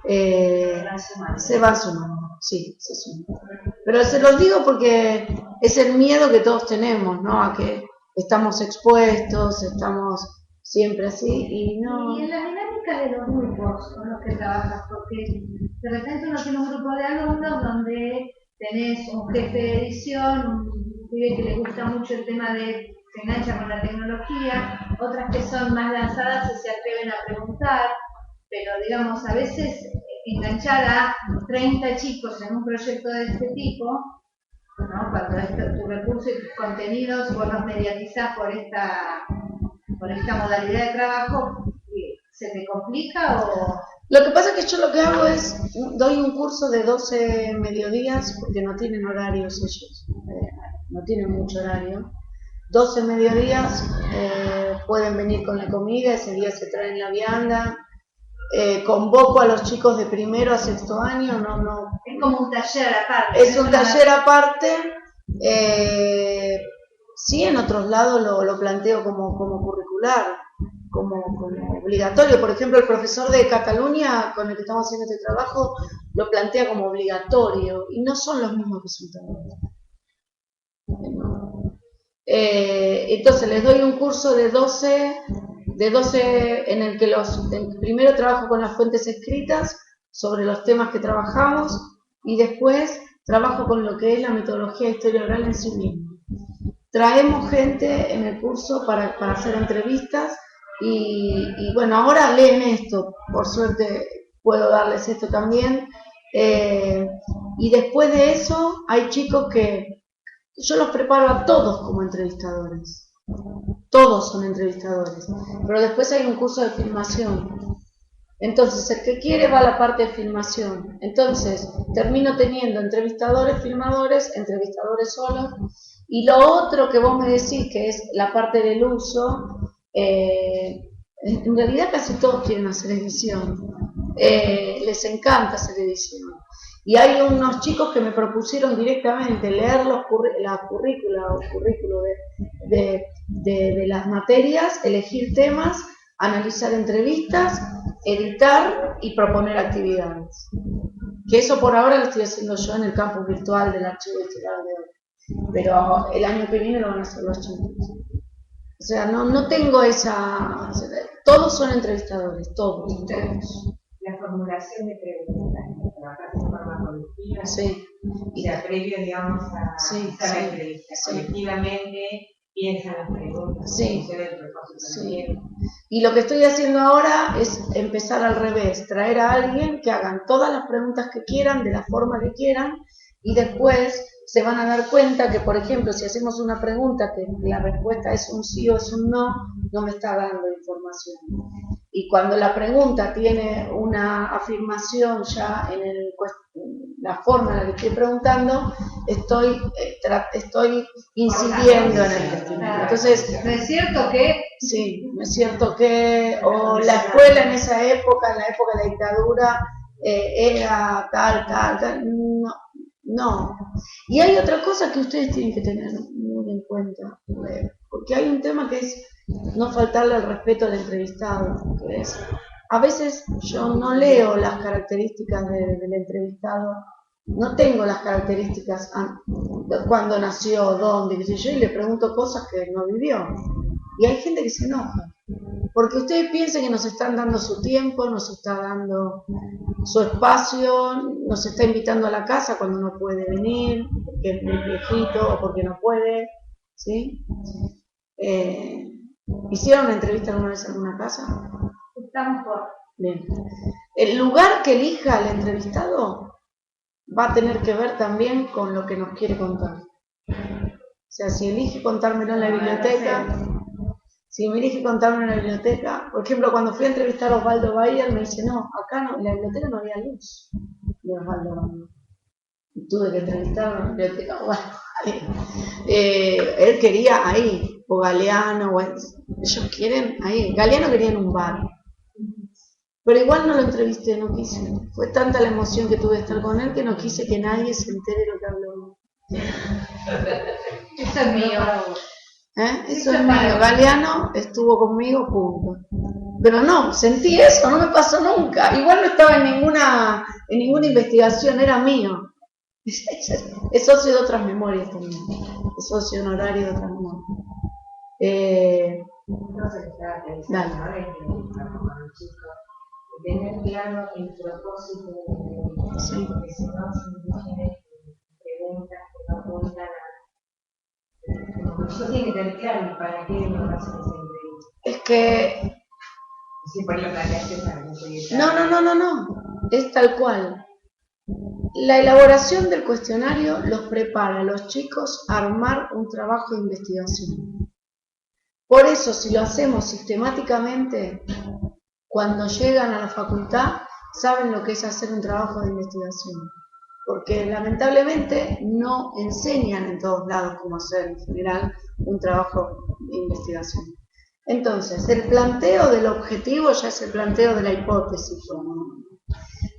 se va sumando. Sí, se suma. Pero se los digo porque es el miedo que todos tenemos, ¿no? A que estamos expuestos, estamos siempre así y no... Y en la dinámica de los grupos con los que trabajas, porque de repente uno tiene un grupo de alumnos donde tenés un jefe de edición, un pibe que le gusta mucho el tema de se engancha con la tecnología, otras que son más lanzadas y se atreven a preguntar, pero digamos, a veces enganchar a 30 chicos en un proyecto de este tipo, ¿no? Cuando tu recurso y tus contenidos vos los mediatizás por esta modalidad de trabajo, ¿se te complica o...? Lo que pasa es que yo lo que hago es, doy un curso de 12 mediodías, porque no tienen horarios ellos, no tienen mucho horario. 12 mediodías, pueden venir con la comida, ese día se traen la vianda. Convoco a los chicos de primero a sexto año, no. Es como un taller aparte. Es un taller aparte. Sí, en otros lados lo planteo como curricular, como obligatorio. Por ejemplo, el profesor de Cataluña, con el que estamos haciendo este trabajo, lo plantea como obligatorio, y no son los mismos resultados. Entonces les doy un curso de 12 en el que primero trabajo con las fuentes escritas sobre los temas que trabajamos y después trabajo con lo que es la metodología de historia oral en sí mismo. Traemos gente en el curso para hacer entrevistas y bueno, ahora leen esto, por suerte puedo darles esto también, y después de eso hay chicos que yo los preparo a todos como entrevistadores. Todos son entrevistadores, pero después hay un curso de filmación. Entonces, el que quiere va a la parte de filmación. Entonces, termino teniendo entrevistadores, filmadores, entrevistadores solos. Y lo otro que vos me decís, que es la parte del uso, en realidad casi todos quieren hacer edición. Les encanta hacer edición. Y hay unos chicos que me propusieron directamente leer la currícula o currículo de las materias, elegir temas, analizar entrevistas, editar y proponer actividades. Que eso por ahora lo estoy haciendo yo en el campus virtual del Archivo Historiador de hoy. Pero el año que viene lo van a hacer los chicos. O sea, no tengo esa... Todos son entrevistadores, todos. La formulación de preguntas, trabajar de forma colectiva, sí. O sea, previo, digamos, a hacer la entrevista. Colectivamente piensan las preguntas, sí. del propósito. Sí. Y lo que estoy haciendo ahora es empezar al revés, traer a alguien que hagan todas las preguntas que quieran, de la forma que quieran, y después se van a dar cuenta que, por ejemplo, si hacemos una pregunta que la respuesta es un sí o es un no, no me está dando información. y cuando la pregunta tiene una afirmación ya en la forma en la que estoy preguntando, estoy incidiendo en el cuestionario. Entonces, ¿no es cierto que? Sí, no es cierto que, o la escuela en esa época, en la época de la dictadura, era tal, no. Y hay otra cosa que ustedes tienen que tener muy en cuenta, porque hay un tema que es no faltarle al respeto al entrevistado, que es, a veces yo no leo las características del entrevistado, no tengo las características de cuándo nació, dónde, qué sé yo, y le pregunto cosas que no vivió. Y hay gente que se enoja, porque ustedes piensan que nos están dando su tiempo, nos está dando su espacio, nos está invitando a la casa cuando no puede venir, porque es muy viejito o porque no puede, ¿sí? ¿Hicieron una entrevista alguna vez en alguna casa? Estamos por. Bien. El lugar que elija el entrevistado va a tener que ver también con lo que nos quiere contar. O sea, si elige contármelo en la biblioteca, si me elige contarme en la biblioteca, por ejemplo, cuando fui a entrevistar a Osvaldo Bayer, me dice, no, acá no, en la biblioteca no había luz de Osvaldo Bayer. Y tuve que entrevistar en la biblioteca a Osvaldo Bayer. Él quería ahí, o Galeano, ellos quieren ahí. Galeano quería en un bar. Pero igual no lo entrevisté, no quise. Fue tanta la emoción que tuve de estar con él que no quise que nadie se entere lo que habló. Eso es mío. Eso es mío. Galeano estuvo conmigo, punto. Pero no, sentí eso, no me pasó nunca. Igual no estaba en ninguna investigación, era mío. Es socio de otras memorias también. Es socio honorario de otras memorias. Entonces, estaba pensando, ahora hay que trabajar con los chicos, tener claro el propósito de la Sí. porque si no, se tienen preguntas que no apuntan a. Como que yo tiene que tener claro para qué me va a hacer esa entrevista. Es que. Sí, por lo planteaste para no seguir. No. Es tal cual. La elaboración del cuestionario los prepara a los chicos a armar un trabajo de investigación. Por eso, si lo hacemos sistemáticamente, cuando llegan a la facultad, saben lo que es hacer un trabajo de investigación. Porque lamentablemente no enseñan en todos lados cómo hacer en general un trabajo de investigación. Entonces, el planteo del objetivo ya es el planteo de la hipótesis.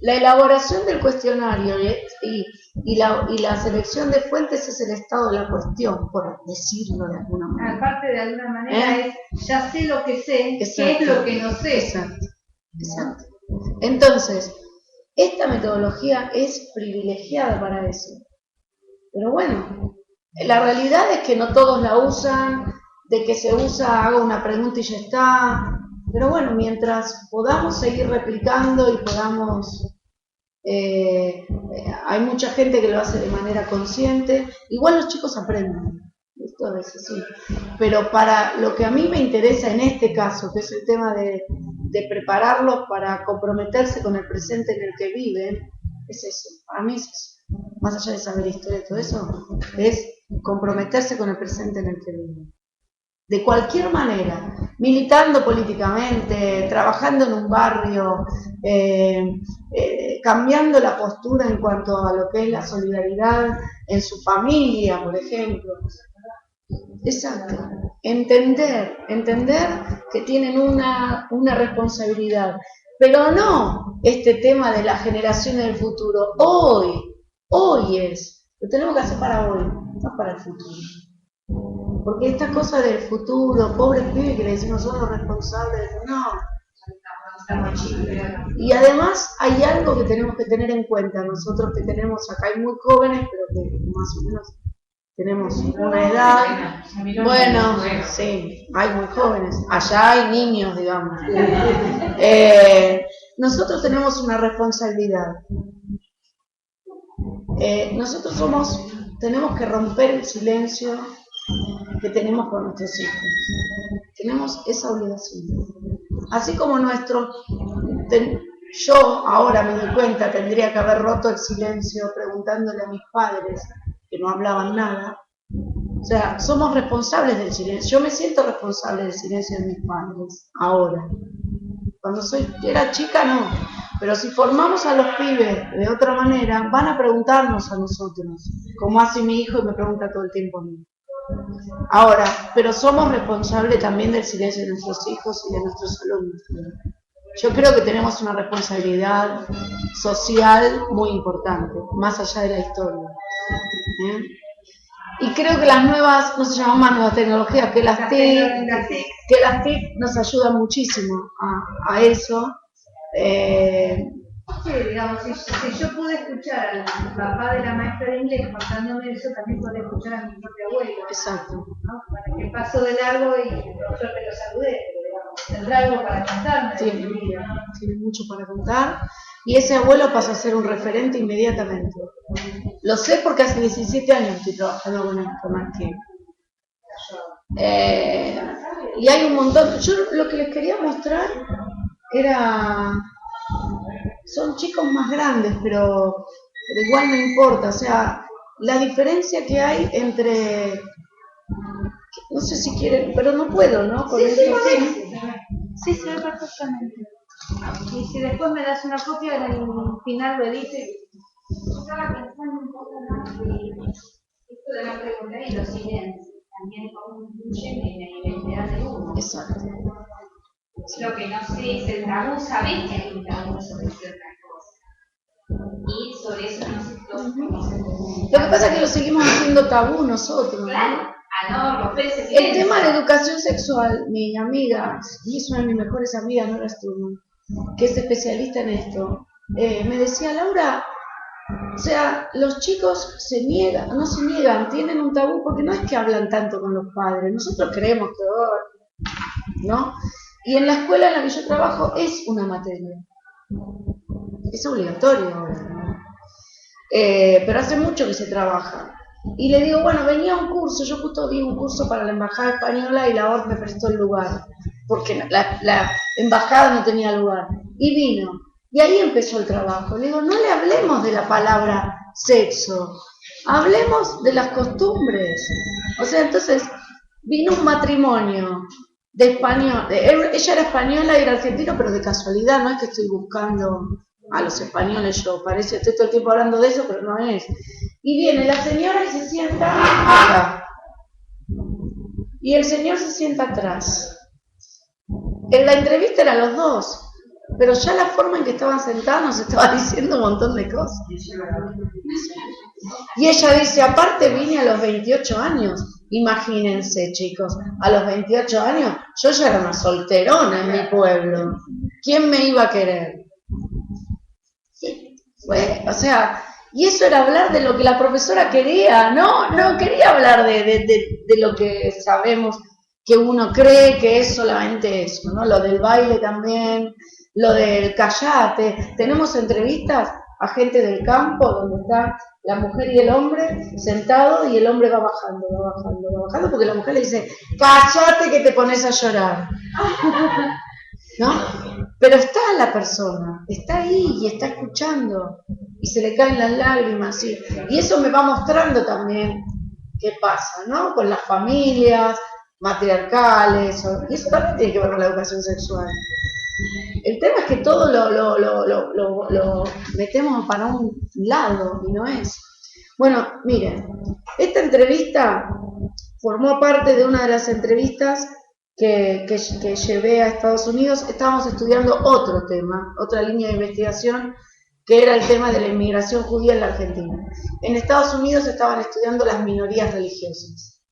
La elaboración del cuestionario y la selección de fuentes es el estado de la cuestión, por decirlo de alguna manera. Aparte, de alguna manera, es ya sé lo que sé, Exacto. qué es lo que no sé. Exacto. Entonces, esta metodología es privilegiada para eso. Pero bueno, la realidad es que no todos la usan, de que se usa, hago una pregunta y ya está. Pero bueno, mientras podamos seguir replicando y podamos... hay mucha gente que lo hace de manera consciente. Igual los chicos aprenden. Esto es así. Pero para lo que a mí me interesa en este caso, que es el tema de prepararlos para comprometerse con el presente en el que viven, es eso. Para mí es eso. Más allá de saber historia y todo eso, es comprometerse con el presente en el que viven. De cualquier manera, militando políticamente, trabajando en un barrio, cambiando la postura en cuanto a lo que es la solidaridad en su familia, por ejemplo. Exacto. Entender que tienen una responsabilidad, pero no este tema de las generaciones del futuro. Hoy es, lo tenemos que hacer para hoy, no para el futuro. Porque esta cosa del futuro, pobres pibes que le decimos son los responsables, no. Y además hay algo que tenemos que tener en cuenta, nosotros que tenemos acá, hay muy jóvenes, pero que más o menos tenemos una edad, bueno, sí, hay muy jóvenes, allá hay niños, digamos. Nosotros tenemos una responsabilidad. Nosotros tenemos que romper el silencio que tenemos con nuestros hijos. Tenemos esa obligación. Así como yo ahora me doy cuenta, tendría que haber roto el silencio preguntándole a mis padres que no hablaban nada. O sea, somos responsables del silencio. Yo me siento responsable del silencio de mis padres ahora. Cuando era chica no, pero si formamos a los pibes de otra manera, van a preguntarnos a nosotros, como hace mi hijo y me pregunta todo el tiempo a mí. Ahora, pero somos responsables también del silencio de nuestros hijos y de nuestros alumnos. Yo creo que tenemos una responsabilidad social muy importante, más allá de la historia. Y creo que las nuevas, no se llaman más nuevas tecnologías, que las TIC nos ayudan muchísimo a eso. Sí, digamos, si yo pude escuchar al papá de la maestra de inglés contándome eso, también puedo escuchar a mi propio abuelo. Exacto. ¿No? Bueno, que pasó de largo y por suerte lo saludé, pero digamos, tendrá algo para contarme. Tiene mucho para contar. Y ese abuelo pasa a ser un referente inmediatamente. Lo sé porque hace 17 años estoy trabajando con Arqueo. Y hay un montón. Yo lo que les quería mostrar era... Son chicos más grandes, pero igual no importa. O sea, la diferencia que hay entre... No sé si quieren, pero no puedo, ¿no? Con esto Sí, se ve perfectamente. Y si después me das una copia, al final lo edito. Yo estaba pensando un poco más de esto de la pregunta y los silencios, también cómo influyen en la identidad de uno. Exacto. Lo que no sé es el tabú, sabés que hay un tabú sobre ciertas cosas. Y sobre eso no se Lo que pasa es que lo seguimos haciendo tabú nosotros, ¿no? Claro. El tema de educación sexual, mi amiga, y es una de mis mejores amigas, Nora Sturman, que es especialista en esto, me decía, Laura, o sea, los chicos no se niegan, tienen un tabú, porque no es que hablan tanto con los padres, nosotros creemos que, ¿no? Y en la escuela en la que yo trabajo es una materia, es obligatorio ahora, ¿no? Pero hace mucho que se trabaja. Y le digo, bueno, venía un curso, yo justo di un curso para la Embajada Española y la ORT me prestó el lugar, porque la Embajada no tenía lugar. Y vino, y ahí empezó el trabajo. Le digo, no le hablemos de la palabra sexo, hablemos de las costumbres. O sea, entonces, vino un matrimonio de español, ella era española y era argentino, pero de casualidad, no es que estoy buscando a los españoles yo, parece, estoy todo el tiempo hablando de eso, pero no es. Y viene la señora y se sienta acá. Y el señor se sienta atrás. En la entrevista eran los dos, pero ya la forma en que estaban sentados nos estaba diciendo un montón de cosas. Y ella dice, aparte vine a los 28 años. Imagínense, chicos, a los 28 años yo ya era una solterona en mi pueblo. ¿Quién me iba a querer? Bueno, o sea, y eso era hablar de lo que la profesora quería, no quería hablar de lo que sabemos que uno cree que es solamente eso, ¿no? Lo del baile también, lo del callate. Tenemos entrevistas a gente del campo donde está la mujer y el hombre sentados y el hombre va bajando, porque la mujer le dice, cállate que te pones a llorar. ¿No? Pero está la persona, está ahí y está escuchando y se le caen las lágrimas y eso me va mostrando también qué pasa, ¿no? Con las familias matriarcales y eso también tiene que ver con la educación sexual. El tema es que todo lo metemos para un lado y no es. Bueno, miren, esta entrevista formó parte de una de las entrevistas que llevé a Estados Unidos. Estábamos estudiando otro tema, otra línea de investigación, que era el tema de la inmigración judía en la Argentina. En Estados Unidos estaban estudiando las minorías religiosas.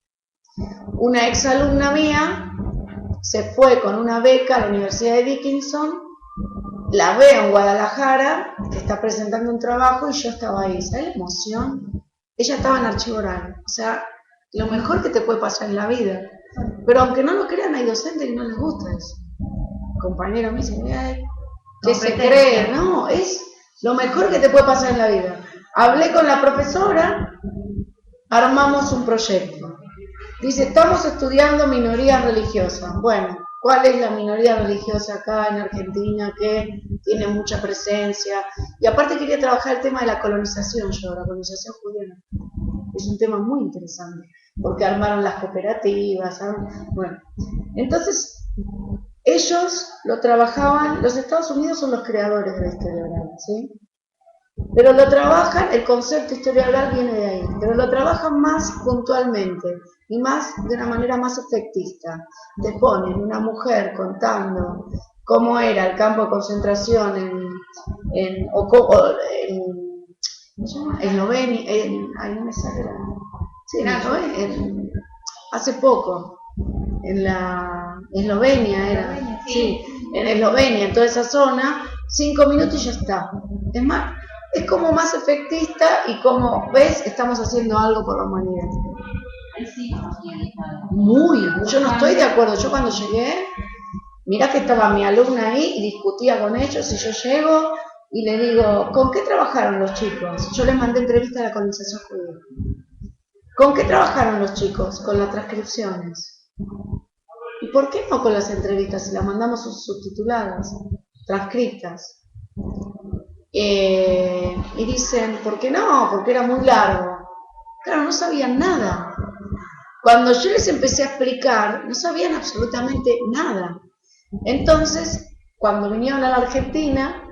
Una exalumna mía se fue con una beca a la Universidad de Dickinson, la veo en Guadalajara, que está presentando un trabajo y yo estaba ahí. ¿Sabes la emoción? Ella estaba en archivo oral, o sea, lo mejor que te puede pasar en la vida. Pero aunque no lo crean, hay docentes que no les gusta eso. Compañeros me dicen, ¿qué se cree? No, es lo mejor que te puede pasar en la vida. Hablé con la profesora, armamos un proyecto. Dice, estamos estudiando minorías religiosas. Bueno, ¿cuál es la minoría religiosa acá en Argentina que tiene mucha presencia? Y aparte quería trabajar el tema de la colonización la colonización judía. Es un tema muy interesante, porque armaron las cooperativas, ¿sabes? Bueno, entonces ellos lo trabajaban, los Estados Unidos son los creadores de la historia oral, ¿sí? Pero lo trabajan, el concepto de historia oral viene de ahí, pero lo trabajan más puntualmente y más de una manera más efectista. Te ponen una mujer contando cómo era el campo de concentración en Eslovenia, ay, no me sale la... Sí, hace poco, en la Eslovenia era, sí, en Eslovenia, en toda esa zona, 5 minutos y ya está. Es más, es como más efectista y como ves, estamos haciendo algo por la humanidad. Muy, yo no estoy de acuerdo. Yo cuando llegué, mirá que estaba mi alumna ahí y discutía con ellos y yo llego y le digo, ¿con qué trabajaron los chicos? Yo les mandé entrevista a la colonización judía. ¿Con qué trabajaron los chicos? Con las transcripciones. ¿Y por qué no con las entrevistas si las mandamos subtituladas, transcritas? Y dicen, ¿por qué no? Porque era muy largo. Claro, no sabían nada. Cuando yo les empecé a explicar, no sabían absolutamente nada. Entonces, cuando vinieron a la Argentina,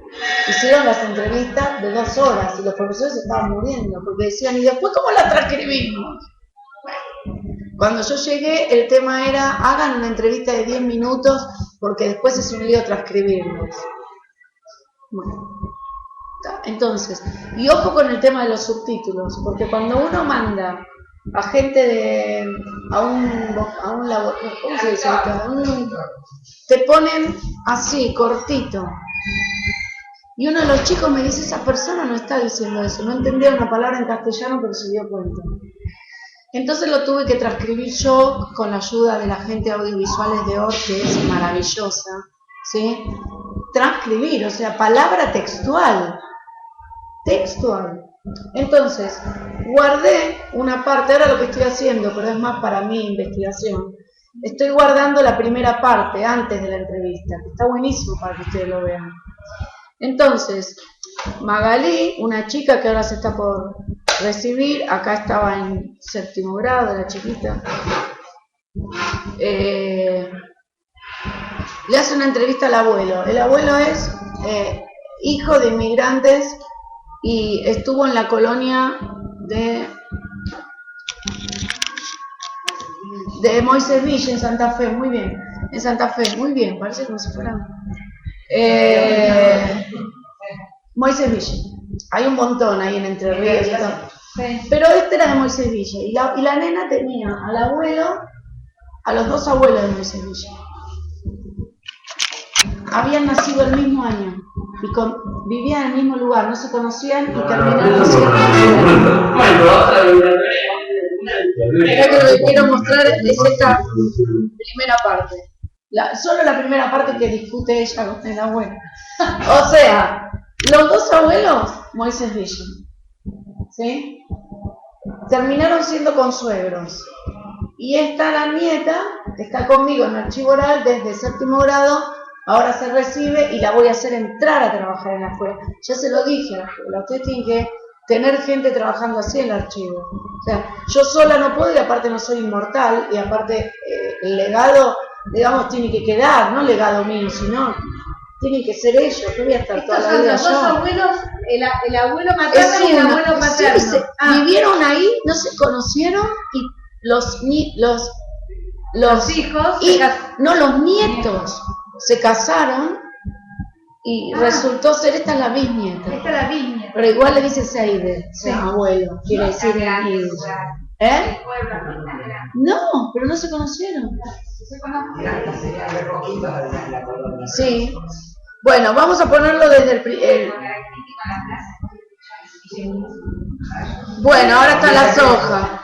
hicieron las entrevistas de 2 horas y los profesores se estaban muriendo porque decían, ¿y después cómo la transcribimos? Bueno, cuando yo llegué, el tema era, hagan una entrevista de 10 minutos porque después es un lío transcribirlos. Bueno, entonces, y ojo con el tema de los subtítulos, porque cuando uno manda a gente a un laboratorio, ¿cómo se dice? Te ponen así, cortito. Y uno de los chicos me dice, esa persona no está diciendo eso, no entendía una palabra en castellano, pero se dio cuenta. Entonces lo tuve que transcribir yo con la ayuda de la gente audiovisuales de OR, que es maravillosa, ¿sí? Transcribir, o sea, palabra textual. Textual. Entonces, guardé una parte, ahora lo que estoy haciendo, pero es más para mi investigación, estoy guardando la primera parte antes de la entrevista, que está buenísimo para que ustedes lo vean. Entonces, Magalí, una chica que ahora se está por recibir, acá estaba en 7º grado, la chiquita, le hace una entrevista al abuelo. El abuelo es hijo de inmigrantes y estuvo en la colonia de Moisés Villa, en Santa Fe, muy bien, en Santa Fe, muy bien, parece como si fuera... Moisés Villa, hay un montón ahí en Entre Ríos y todo. Pero este era de Moisés Villa y la nena tenía al abuelo, a los 2 abuelos de Moisés Villa. Habían nacido el mismo año y vivían en el mismo lugar, no se conocían y terminaron siendo. Mira que lo que quiero mostrar es esta primera parte. Solo la primera parte que discute ella con el abuelo. O sea, los 2 abuelos, Moisés Villa, ¿sí? Terminaron siendo consuegros. Y esta, la nieta, que está conmigo en archivo oral desde 7º grado, ahora se recibe y la voy a hacer entrar a trabajar en la escuela. Ya se lo dije a la escuela, ustedes tienen que tener gente trabajando así en el archivo. O sea, yo sola no puedo y aparte no soy inmortal y aparte el legado, digamos, tiene que quedar, no legado mío, sino tienen que ser ellos, que voy a estar toda la vida yo. Estos son los 2 abuelos, el abuelo materno y el abuelo paterno. Sí, vivieron ahí, no se conocieron y los hijos no, los nietos se casaron y resultó ser, esta es la bisnieta. Esta es la bisnieta. Pero igual le dice Seide, o sea, abuelo, quiere decir en yiddish. ¿Eh? No, pero no se conocieron. Sí. Bueno, vamos a ponerlo desde el... Bueno, ahora está la soja.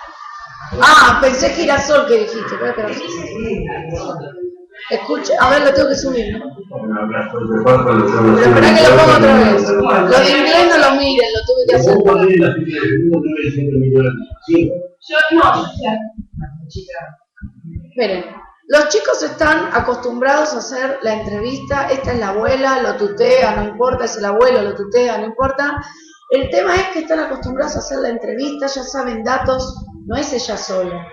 Ah, pensé girasol que dijiste. Escucha, a ver, lo tengo que subir, ¿no? Pero espera que lo pongo otra vez. Lo de inglés no lo miren, lo tuve que hacer. Miren, los chicos están acostumbrados a hacer la entrevista. Esta es la abuela, lo tutea, no importa, es el abuelo, lo tutea, no importa. El tema es que están acostumbrados a hacer la entrevista, ya saben datos, no es ella sola.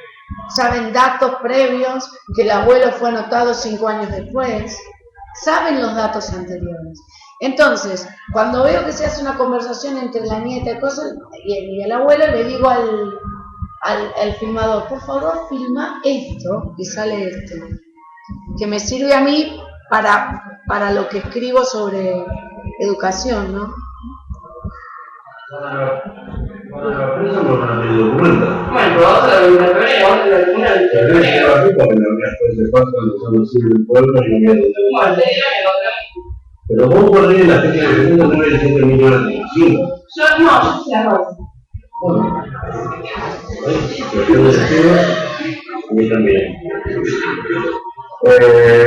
saben datos previos, que el abuelo fue anotado 5 años después, saben los datos anteriores. Entonces, cuando veo que se hace una conversación entre la nieta y cosas, y el abuelo, le digo al filmador, por favor, filma esto, y sale esto, que me sirve a mí para lo que escribo sobre educación, ¿no? Eso no me lo documenta. Bueno, pero vamos a la biblioteca, vamos a la biblioteca. Pero es que va a porque después se pasa cuando son los hijos del pueblo y no viene de Bueno, te digo que lo Pero vos podés la fecha de 19 millones de nacidos. Yo no, yo soy la Rosa. Bueno, yo deseo, a mí también.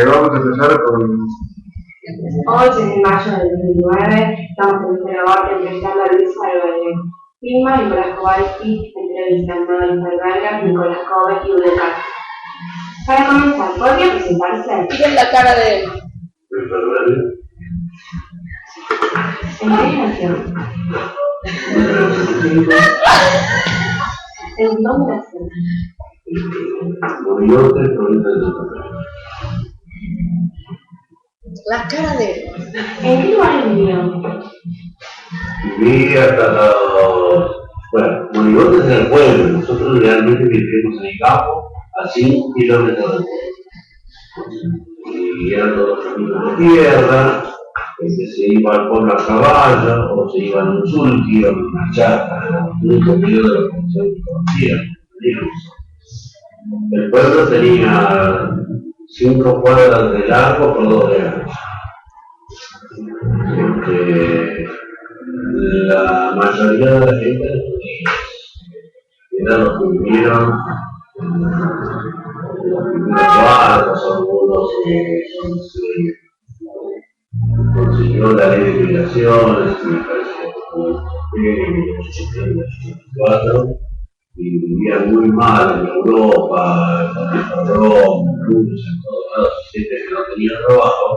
Vamos a empezar con... Hoy, 6 de mayo del 2009, estamos en el debate entrevistando a Luis Alvarez. Filma Nicolás Kowalski, entrevistando a Luis Alvarez, Nicolás Kowalski y Ude Castro. Para comenzar, ¿podría presentarse? Miren la cara de él. ¿En qué nació? ¿En dónde nació? Morigote, provincia de Santa Fe. La cara de él. ¿En qué lugar vivió? Viví hasta los... Bueno, Morigote es en el pueblo, nosotros realmente vivimos en el campo, a 5 kilómetros del pueblo. Y eran todos caminos de tierra, que se iba al pueblo a caballo, o se iba en un sulky o en una chata, era el único medio de locomoción que conocían. El pueblo tenía 5 cuadras de largo por 2 de ancho. La mayoría de la gente eran los que vivieron los primeros barcos, algunos consiguió la ley de migraciones, que me parece que fue en 1884, y vivían muy mal en Europa, en Roma, incluso en todos lados, gente que no tenía trabajo.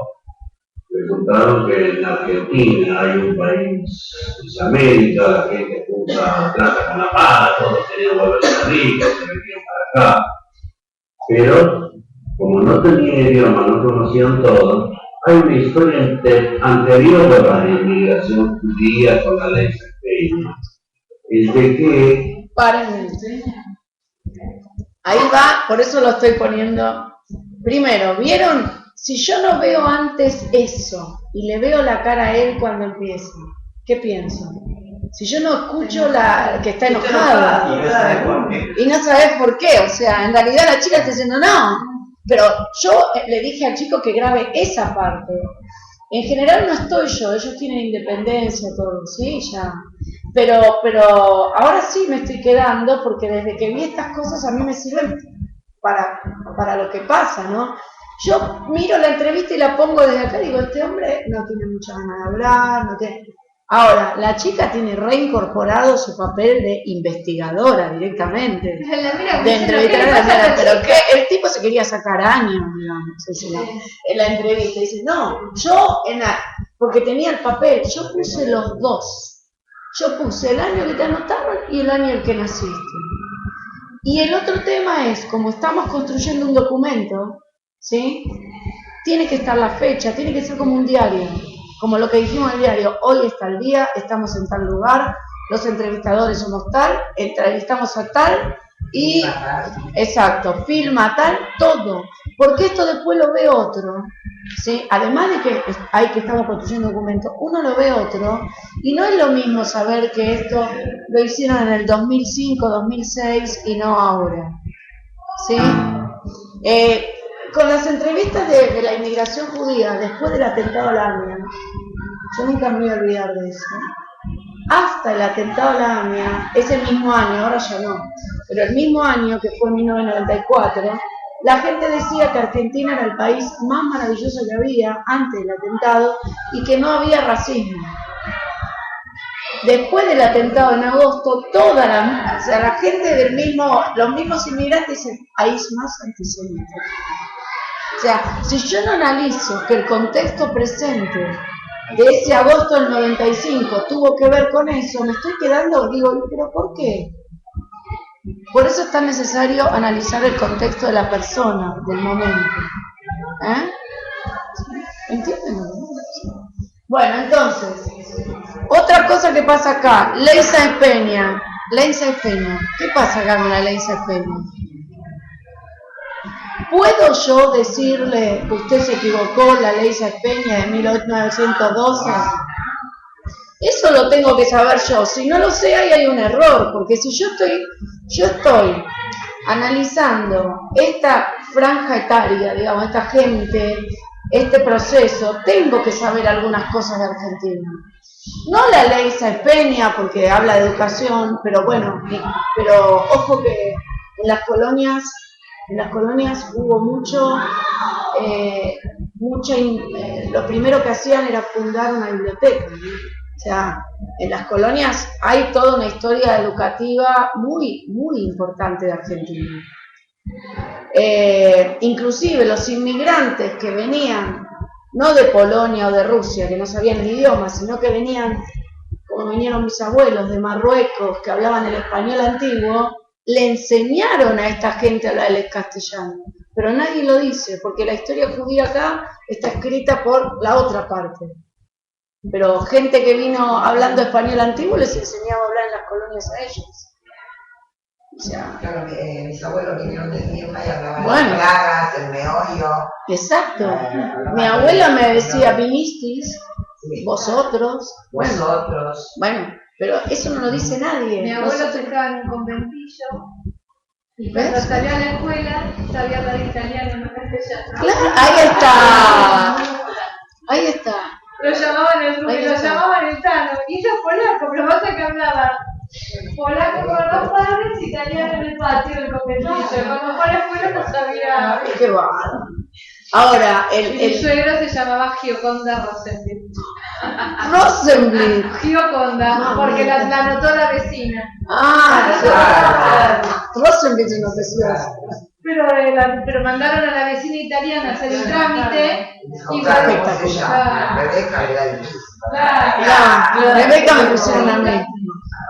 Me contaron que en Argentina hay un país, es América, la gente junta plata con la pala, todos querían volver a Rica, se venían para acá. Pero, como no tenían idioma, no conocían todo, hay una historia anterior a la inmigración judía con la ley Peña. Es de que... Paren. Ahí va, por eso lo estoy poniendo. Primero, ¿vieron? Si yo no veo antes eso y le veo la cara a él cuando empieza, ¿qué pienso? Si yo no escucho que está enojada y no sabes por qué, o sea, en realidad la chica está diciendo no, pero yo le dije al chico que grabe esa parte. En general no estoy yo, ellos tienen independencia, todo, sí, ya. Pero ahora sí me estoy quedando porque desde que vi estas cosas a mí me sirven para lo que pasa, ¿no? Yo miro la entrevista y la pongo desde acá y digo, este hombre no tiene mucha ganas de hablar, no tiene... Ahora, la chica tiene reincorporado su papel de investigadora directamente, de entrevistadora, pero que el tipo se quería sacar años, digamos, en la entrevista. Dice, no, porque tenía el papel, yo puse los dos. Yo puse el año que te anotaron y el año en el que naciste. Y el otro tema es, como estamos construyendo un documento, ¿sí? Tiene que estar la fecha, tiene que ser como un diario, como lo que dijimos en el diario, hoy está el día, estamos en tal lugar, los entrevistadores somos tal, entrevistamos a tal y, exacto, filma tal, todo, porque esto después lo ve otro, ¿sí? Además de que estamos construyendo un documento, uno lo ve otro y no es lo mismo saber que esto lo hicieron en el 2005, 2006 y no ahora, ¿sí? Con las entrevistas de la inmigración judía después del atentado a la AMIA, yo nunca me voy a olvidar de eso. Hasta el atentado a la AMIA, ese mismo año, ahora ya no, pero el mismo año que fue en 1994, la gente decía que Argentina era el país más maravilloso que había antes del atentado y que no había racismo. Después del atentado en agosto, la gente los mismos inmigrantes dicen, país más antisemita. O sea, si yo no analizo que el contexto presente de ese agosto del 95 tuvo que ver con eso, me estoy quedando, digo, ¿pero por qué? Por eso es tan necesario analizar el contexto de la persona, del momento. ¿Entienden? Bueno, entonces, otra cosa que pasa acá, ley Sáenz Peña. Ley Sáenz Peña. ¿Qué pasa acá con la ley Sáenz Peña? ¿Puedo yo decirle, usted se equivocó, la ley Sáenz Peña de 1912? Eso lo tengo que saber yo. Si no lo sé, ahí hay un error, porque si yo estoy analizando esta franja etaria, digamos, esta gente, este proceso, tengo que saber algunas cosas de Argentina. No la ley Sáenz Peña, porque habla de educación, pero bueno, pero ojo que en las colonias hubo mucho, lo primero que hacían era fundar una biblioteca, ¿no? O sea, en las colonias hay toda una historia educativa muy, muy importante de Argentina. Inclusive los inmigrantes que venían, no de Polonia o de Rusia, que no sabían el idioma, sino que venían, como vinieron mis abuelos, de Marruecos, que hablaban el español antiguo, le enseñaron a esta gente a hablar el castellano. Pero nadie lo dice, porque la historia judía acá está escrita por la otra parte. Pero gente que vino hablando español antiguo les enseñaba a hablar en las colonias a ellos. O sea, claro, mis abuelos vinieron de Lima y hablaban bueno, las plagas, el meollo. Exacto. Mi abuela me decía, vinisteis, vosotros. Vosotros. Bueno, pero eso no lo dice nadie. Mi abuelo estaba en un conventillo y cuando salió a la escuela sabía hablar italiano, no castellano. Claro, ahí está. Ahí está. Lo llamaban el Tano, y era polaco, pero pasa que hablaba polaco con los padres, italiano en el patio del conventillo. Cuando fue a la escuela no sabía. Qué bárbaro. Ahora, Mi suegro se llamaba Gioconda Rosenblit. Rosenblit. Gioconda, porque la anotó la vecina. Claro. Rosenblit es una preciosa. Pero mandaron a la vecina italiana a hacer el trámite y Rebeca me pusieron a mí.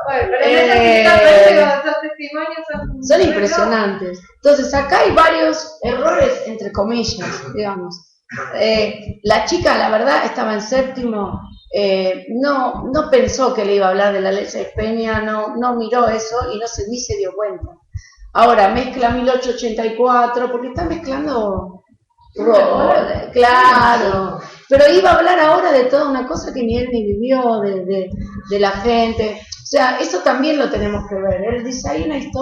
Bueno, pero esos testimonios son impresionantes. Entonces acá hay varios errores, entre comillas, digamos. La chica, la verdad, estaba en séptimo, no pensó que le iba a hablar de la ley Sáenz Peña, no miró eso y ni se dio cuenta. Ahora mezcla 1884, porque está mezclando roles, claro. Pero iba a hablar ahora de toda una cosa que ni él ni vivió, de la gente. O sea, eso también lo tenemos que ver. Él dice, hay una historia.